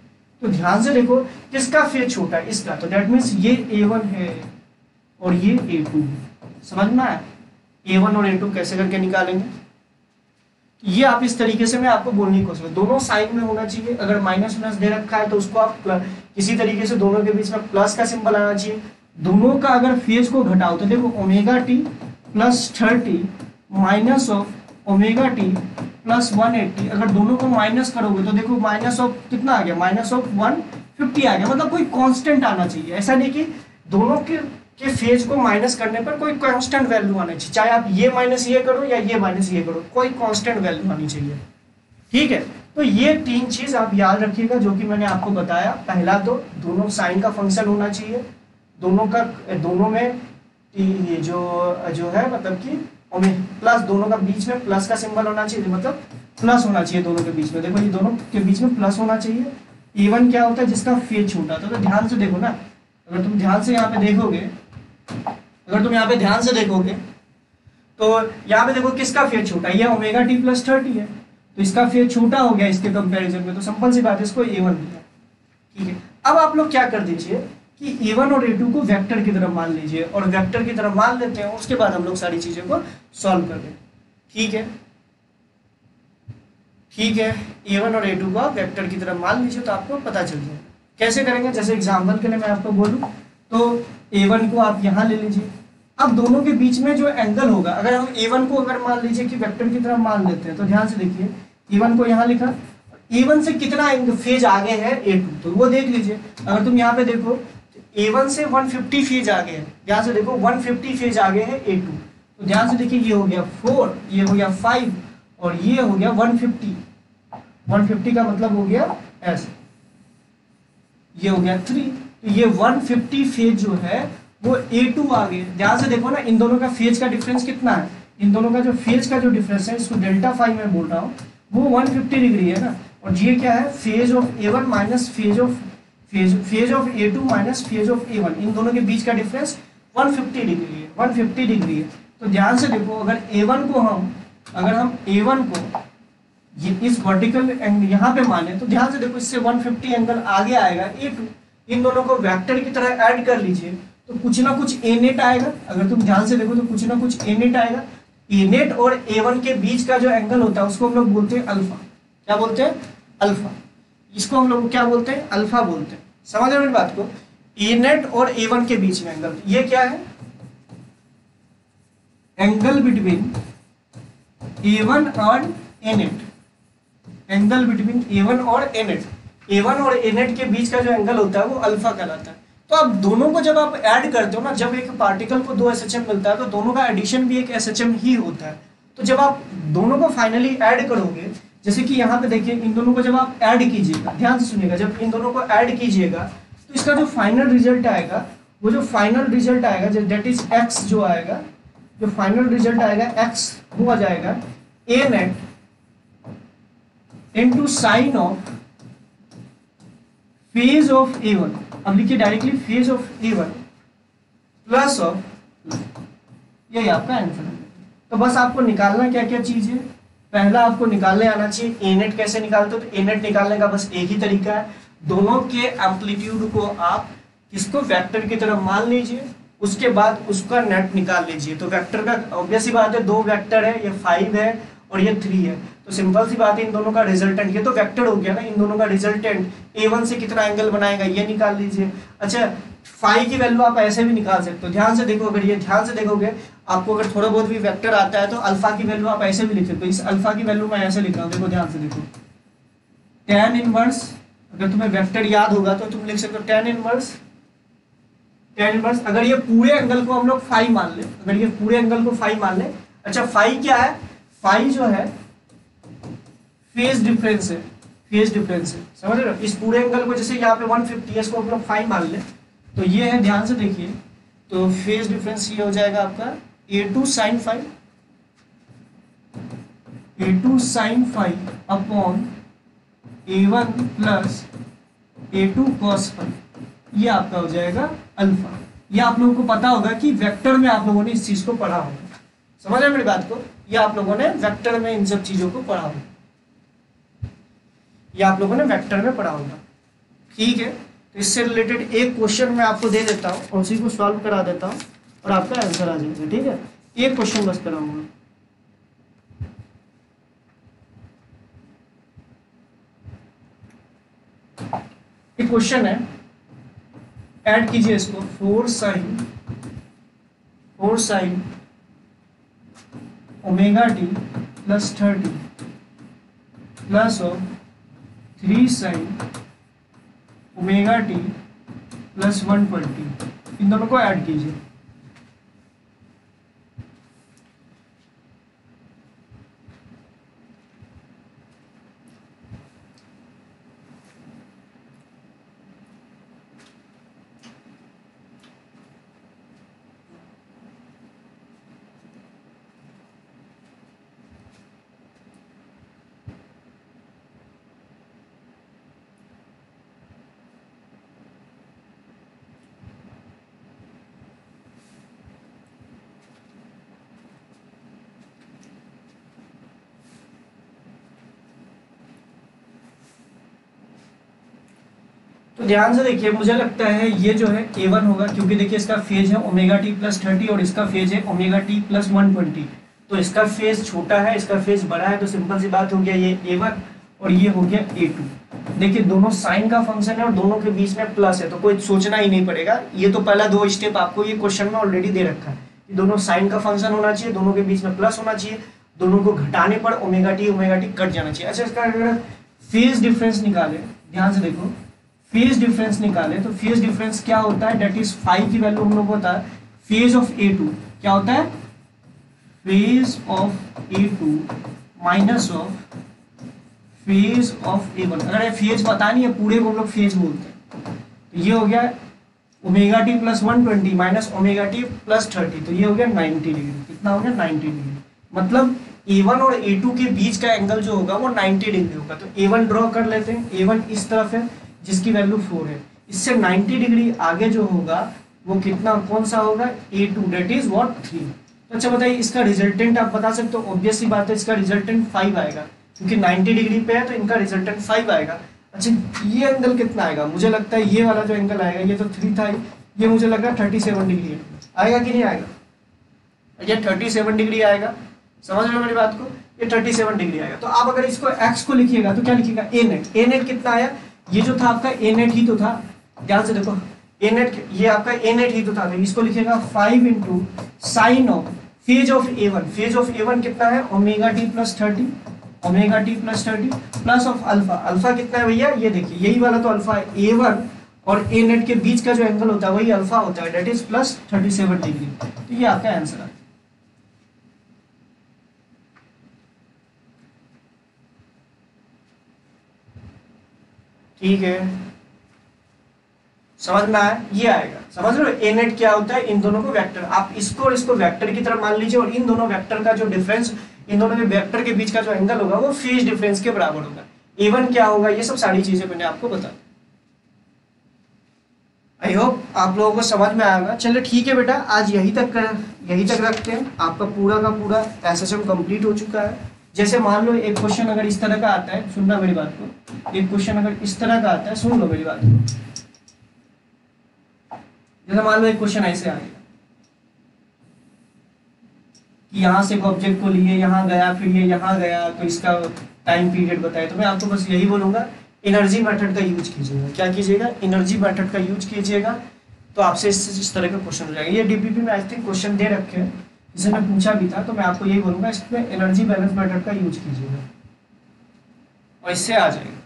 A: तो ध्यान से देखो किसका फेज छोटा है, इसका। तो दैट मीन्स ये A1 है और ये A2 है। समझ में आया? A1 और A2 कैसे करके निकालेंगे, ये आप इस तरीके से मैं आपको बोलने की कोशिश, दोनों साइड में होना चाहिए। अगर माइनस माइनस दे रखा है तो उसको आप किसी तरीके से दोनों के बीच में प्लस का सिंबल आना चाहिए। दोनों का अगर फेज को घटाओ तो देखो omega T plus 30 minus of omega T plus 180, अगर दोनों को माइनस करोगे तो देखो माइनस ऑफ कितना आ गया, माइनस ऑफ 150 आ गया। मतलब कोई कांस्टेंट आना चाहिए, ऐसा नहीं कि दोनों के फेज को माइनस करने पर कोई कांस्टेंट वैल्यू आना चाहिए, चाहे आप ये माइनस ये करो या ये माइनस ये करो, कोई कांस्टेंट वैल्यू आनी चाहिए। ठीक है, तो ये तीन चीज आप याद रखिएगा जो कि मैंने आपको बताया। पहला तो दोनों साइन का फंक्शन होना चाहिए, दोनों में ये जो है मतलब कि प्लस, दोनों का बीच में प्लस का सिंबल होना चाहिए, मतलब प्लस होना चाहिए दोनों के बीच में। देखो ये दोनों के बीच में प्लस होना चाहिए। A1 क्या होता है, जिसका फेज छोटा था। तो ध्यान से देखो ना, अगर तुम ध्यान से यहाँ पे देखोगे, तो यहाँ पे देखो किसका फेज छोटा है, ये ओमेगा टी प्लस 30 है, तो इसका फेज छोटा हो गया इसके कंपैरिजन में, तो सिंपल सी बात है, इसको A1 दिया। ठीक है, अब आप लोग क्या कर दीजिए कि A1 और A2 को वेक्टर की तरफ मान लीजिए, और वेक्टर की तरफ मान लेते हैं, उसके बाद हम लोग सारी चीजों को सॉल्व कर दें। ठीक है, A1 और A2 को आप वेक्टर की तरफ मान लीजिए तो आपको पता चल जाए कैसे करेंगे। जैसे एग्जाम्पल के लिए मैं आपको बोलूं तो A1 को आप यहाँ ले लीजिए। अब दोनों के बीच में जो एंगल होगा, अगर हम A1 को अगर मान लीजिए कि वेक्टर की तरफ मान लेते हैं, तो ध्यान से देखिए A1 को यहाँ लिखा, A1 से कितना फेज आगे है A2, तो वो देख लीजिए। अगर तुम यहाँ पे देखो A1 से 150 फेज आगे है, ध्यान से देखो 150 फेज आगे है A2, तो ध्यान से देखिए ये हो गया 4, ये हो गया 5 और ये हो गया 150 का मतलब हो गया ऐसे, ये हो गया 3, तो ये 150 फेज जो है वो A2 आगे। ध्यान से देखो ना, इन दोनों का फेज का डिफरेंस कितना है, इन दोनों का जो फेज का जो डिफरेंस है, इसको डेल्टा फाई में बोल रहा हूँ, वो 150 डिग्री है ना। और ये क्या है, phase of A1 minus phase of A2 minus phase of A1, इन दोनों के बीच का डिफरेंस 150 डिग्री है। तो ध्यान से देखो, अगर हम A1 को ये इस वर्टिकल एंगल यहाँ पे माने, तो ध्यान से देखो इससे 150 एंगल आगे आएगा A2, इन दोनों को वेक्टर की तरह ऐड कर लीजिए तो कुछ ना कुछ A नेट आएगा। अगर तुम ध्यान से देखो तो कुछ ना कुछ A नेट आएगा। A नेट और A1 के बीच का जो एंगल होता है उसको हम लोग बोलते हैं अल्फा। क्या बोलते हैं? अल्फा। इसको हम लोग क्या बोलते हैं? अल्फा बोलते हैं। समझ रहे हो मेरी बात को? A नेट और A1 के बीच में एंगल, ये क्या है? एंगल बिटवीन A1 और A net, angle between A1 और A नेट, A1 और A नेट के बीच का जो एंगल होता है वो अल्फा कहलाता है। तो अब दोनों को जब आप ऐड करते हो ना, जब एक पार्टिकल को 2 SHM मिलता है तो दोनों का एडिशन भी एक SHM ही होता है। तो जब आप दोनों को फाइनली ऐड करोगे, जैसे कि यहाँ पे देखिए, इन दोनों को जब आप ऐड कीजिएगा, ध्यान से सुनिएगा, जब इन दोनों को ऐड कीजिएगा तो इसका जो फाइनल रिजल्ट आएगा, वो जो फाइनल रिजल्ट आएगा दैट इज एक्स, जो आएगा, जो फाइनल रिजल्ट आएगा एक्स, वो आ जाएगा A net into sine of phase of A1। अब लिखिए directly, phase of A1 plus of, यही आपका आंसर है। तो बस आपको निकालना क्या क्या चीज है, पहला आपको निकालने आना चाहिए A नेट। कैसे निकालते हो? तो A नेट निकालने का बस एक ही तरीका है, दोनों के एम्पलीट्यूड को आप इसको वेक्टर की तरफ मान लीजिए, उसके बाद उसका नेट निकाल लीजिए। तो वेक्टर का ऑब्वियस सी बात है, 2 वेक्टर है, ये 5 है और ये 3 है, तो सिंपल सी बात है, इन दोनों का रिजल्टेंट, ये तो वेक्टर हो गया ना, इन दोनों का रिजल्टेंट A1 से कितना एंगल बनाएगा ये निकाल लीजिए। अच्छा, फाई की वैल्यू आप ऐसे भी निकाल सकते हो। ध्यान से देखो, अगर ये ध्यान से देखोगे, आपको अगर थोड़ा बहुत भी वेक्टर आता है तो अल्फा की वैल्यू आप ऐसे भी लिख सकते हो। इस अल्फा की वैल्यू मैं ऐसे लिख रहा हूँ, देखो ध्यान से देखो, tan इनवर्स, अगर तुम्हें वेक्टर याद होगा तो तुम लिख सकते हो tan इनवर्स। अगर ये पूरे एंगल को हम लोग फाई मान ले, अगर ये पूरे एंगल को फाई मान ले, अच्छा फाई क्या है? फाई जो है फेज डिफरेंस है, समझ रहे हो? इस पूरे एंगल को, जैसे यहाँ पे 150 है, इसको हम लोग फाई मान ले, तो ये है, ध्यान से देखिए, तो फेज डिफरेंस ये हो जाएगा आपका A2 sin phi upon A1 plus A2 cos phi, ये आपका हो जाएगा अल्फा। ये आप लोगों को पता होगा कि वेक्टर में आप लोगों ने इस चीज को पढ़ा होगा। समझ रहे मेरी बात को? ये आप लोगों ने वेक्टर में इन सब चीजों को पढ़ा होगा, ये आप लोगों ने वेक्टर में पढ़ा होगा। ठीक है, तो इससे रिलेटेड एक क्वेश्चन मैं आपको दे देता हूँ और उसी को सॉल्व करा देता हूँ और आपका आंसर आ जाएगा। ठीक है, एक क्वेश्चन बस कराऊंगा। एक क्वेश्चन है, ऐड कीजिए इसको, 4 sign omega T plus 30 plus of 3 sign omega T plus 120, इन दोनों को ऐड कीजिए। तो ध्यान से देखिए, मुझे लगता है ये जो है A1 होगा, क्योंकि देखिए इसका फेज है ओमेगा टी प्लस 30 और इसका फेज है ओमेगा टी प्लस 120। तो इसका फेज छोटा है, इसका फेज बड़ा है, तो सिंपल सी बात हो गया ये A1 और ये हो गया A2। देखिए दोनों साइन का फंक्शन है और दोनों के बीच में प्लस है, तो कोई सोचना ही नहीं पड़ेगा। ये तो पहला 2 स्टेप आपको ये क्वेश्चन में ऑलरेडी दे रखा है कि दोनों साइन का फंक्शन होना चाहिए, दोनों के बीच में प्लस होना चाहिए, दोनों को घटाने पर ओमेगा टी कट जाना चाहिए। अच्छा, इसका अगर फेज डिफरेंस निकाले, ध्यान से देखो, फेज डिफरेंस निकाले तो फेज डिफरेंस क्या होता है, डेट इज फाई की वैल्यू हम लोग को होता है फेज ऑफ A2 क्या होता है, phase of A2 minus of phase of A1। अगर ये फेज पता नहीं है, पूरे को हम लोग फेज बोलते हैं, तो ये हो गया omega T plus 120 minus omega T plus 30, तो ये हो गया 90 डिग्री। कितना हो गया, 90 डिग्री। मतलब A1 और A2 के बीच का एंगल जो होगा वो 90 डिग्री होगा। तो A1 ड्रॉ कर लेते हैं, A1 इस तरफ है जिसकी वैल्यू 4 है, इससे 90 डिग्री आगे जो होगा वो कितना, कौन सा होगा, A2, डेट इज व्हाट, 3। तो अच्छा बताइए, इसका रिजल्टेंट आप बता सकते हो, ऑब्वियस सी बात है इसका रिजल्टेंट 5 आएगा, क्योंकि 90 डिग्री पे है तो इनका रिजल्टेंट 5 आएगा। अच्छा, ये एंगल कितना आएगा, मुझे लगता है ये वाला जो एंगल आएगा, ये तो 3 था, ये मुझे लग रहा है 37 डिग्री आएगा कि नहीं आएगा, ये 37 डिग्री आएगा। समझ रहे हो मेरी बात को, ये 37 डिग्री आएगा। तो आप अगर इसको x को लिखिएगा तो क्या लिखिएगा, A नेट कितना आया, ये जो था आपका A नेट ही तो था, ध्यान से देखो, A नेट, ये आपका A नेट ही तो था, तो इसको लिखिएगा 5 into sine of phase of A1। Phase of A1 कितना है, omega T plus 30, omega T plus 30 plus of alpha. Alpha कितना है भैया, ये देखिए, यही वाला तो अल्फा है, A1 और A नेट के बीच का जो एंगल होता है वही अल्फा होता है, डेट इज प्लस 37 डिग्री। तो ये आपका आंसर है। ठीक है, समझ में आया, ये आएगा, समझ रहे हो। ए नेट क्या होता है, इन दोनों को वेक्टर, आप इसको और इसको वेक्टर की तरह मान लीजिए, और इन दोनों वेक्टर का जो डिफरेंस, इन दोनों के वेक्टर के बीच का जो एंगल होगा वो फेज डिफरेंस के बराबर होगा। A1 क्या होगा, ये सब सारी चीजें मैंने आपको बता दी। आई होप आप लोगों को समझ में आएगा। चलिए ठीक है बेटा, आज यही तक रखते हैं। आपका पूरा का पूरा SHM कंप्लीट हो चुका है। जैसे मान लो एक क्वेश्चन अगर इस तरह का आता है, सुनना मेरी बात को, एक क्वेश्चन अगर इस तरह का आता है, सुन लो मेरी बात को। जैसे मान लो एक क्वेश्चन ऐसे आ गया कि यहाँ से एक ऑब्जेक्ट को लिए, यहाँ गया, फिर ये यहाँ गया, तो इसका टाइम पीरियड बताए, तो मैं आपको बस यही बोलूंगा, एनर्जी मेथड का यूज कीजिएगा। क्या कीजिएगा, एनर्जी मेथड का यूज कीजिएगा, तो आपसे इस तरह का क्वेश्चन हो जाएगा। ये DPP में आई थिंक क्वेश्चन दे रखे हैं, जिसे मैं पूछा भी था, तो मैं आपको यही बोलूंगा, इसमें एनर्जी बैलेंस मेथड का यूज कीजिएगा और इससे आ जाएगा।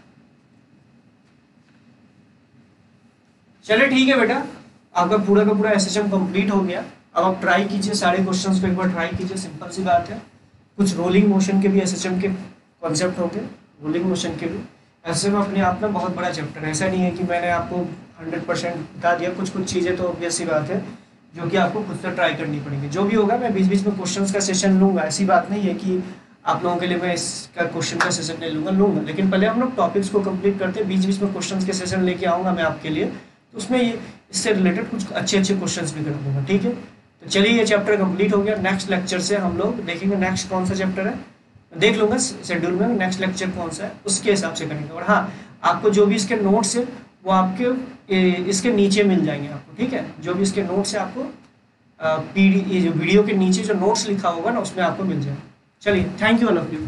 A: चलिए ठीक है बेटा, आपका पूरा का पूरा SHM कंप्लीट हो गया। अब आप ट्राई कीजिए, सारे क्वेश्चंस को एक बार ट्राई कीजिए, सिंपल सी बात है। कुछ रोलिंग मोशन के भी SHM के कॉन्सेप्ट होंगे, रोलिंग मोशन के भी। SHM अपने आप में बहुत बड़ा चैप्टर है, ऐसा नहीं है कि मैंने आपको 100% बता दिया। कुछ चीज़ें तो ऑब्वियस सी बात है जो कि आपको खुद से ट्राई करनी पड़ेंगी। जो भी होगा मैं बीच बीच में क्वेश्चंस का सेशन लूँगा, ऐसी बात नहीं है कि आप लोगों के लिए मैं इसका क्वेश्चन का सेशन नहीं लूँगा, लेकिन पहले हम लोग टॉपिक्स को कंप्लीट करते हैं। बीच बीच में क्वेश्चन के सेशन लेके आऊँगा मैं आपके लिए, तो उसमें ये इससे रिलेटेड कुछ अच्छे क्वेश्चंस भी कर दूँगा। ठीक है, तो चलिए ये चैप्टर कंप्लीट हो गया। नेक्स्ट लेक्चर से हम लोग देखेंगे नेक्स्ट कौन सा चैप्टर है, देख लूँगा शेड्यूल में नेक्स्ट लेक्चर कौन सा है, उसके हिसाब से करेंगे। और हाँ, आपको जो भी इसके नोट्स है वो आपके इसके नीचे मिल जाएंगे आपको, ठीक है। जो भी इसके नोट्स है आपको पीडी, ये जो वीडियो के नीचे जो नोट्स लिखा होगा ना उसमें आपको मिल जाएगा। चलिए, thank you all of you.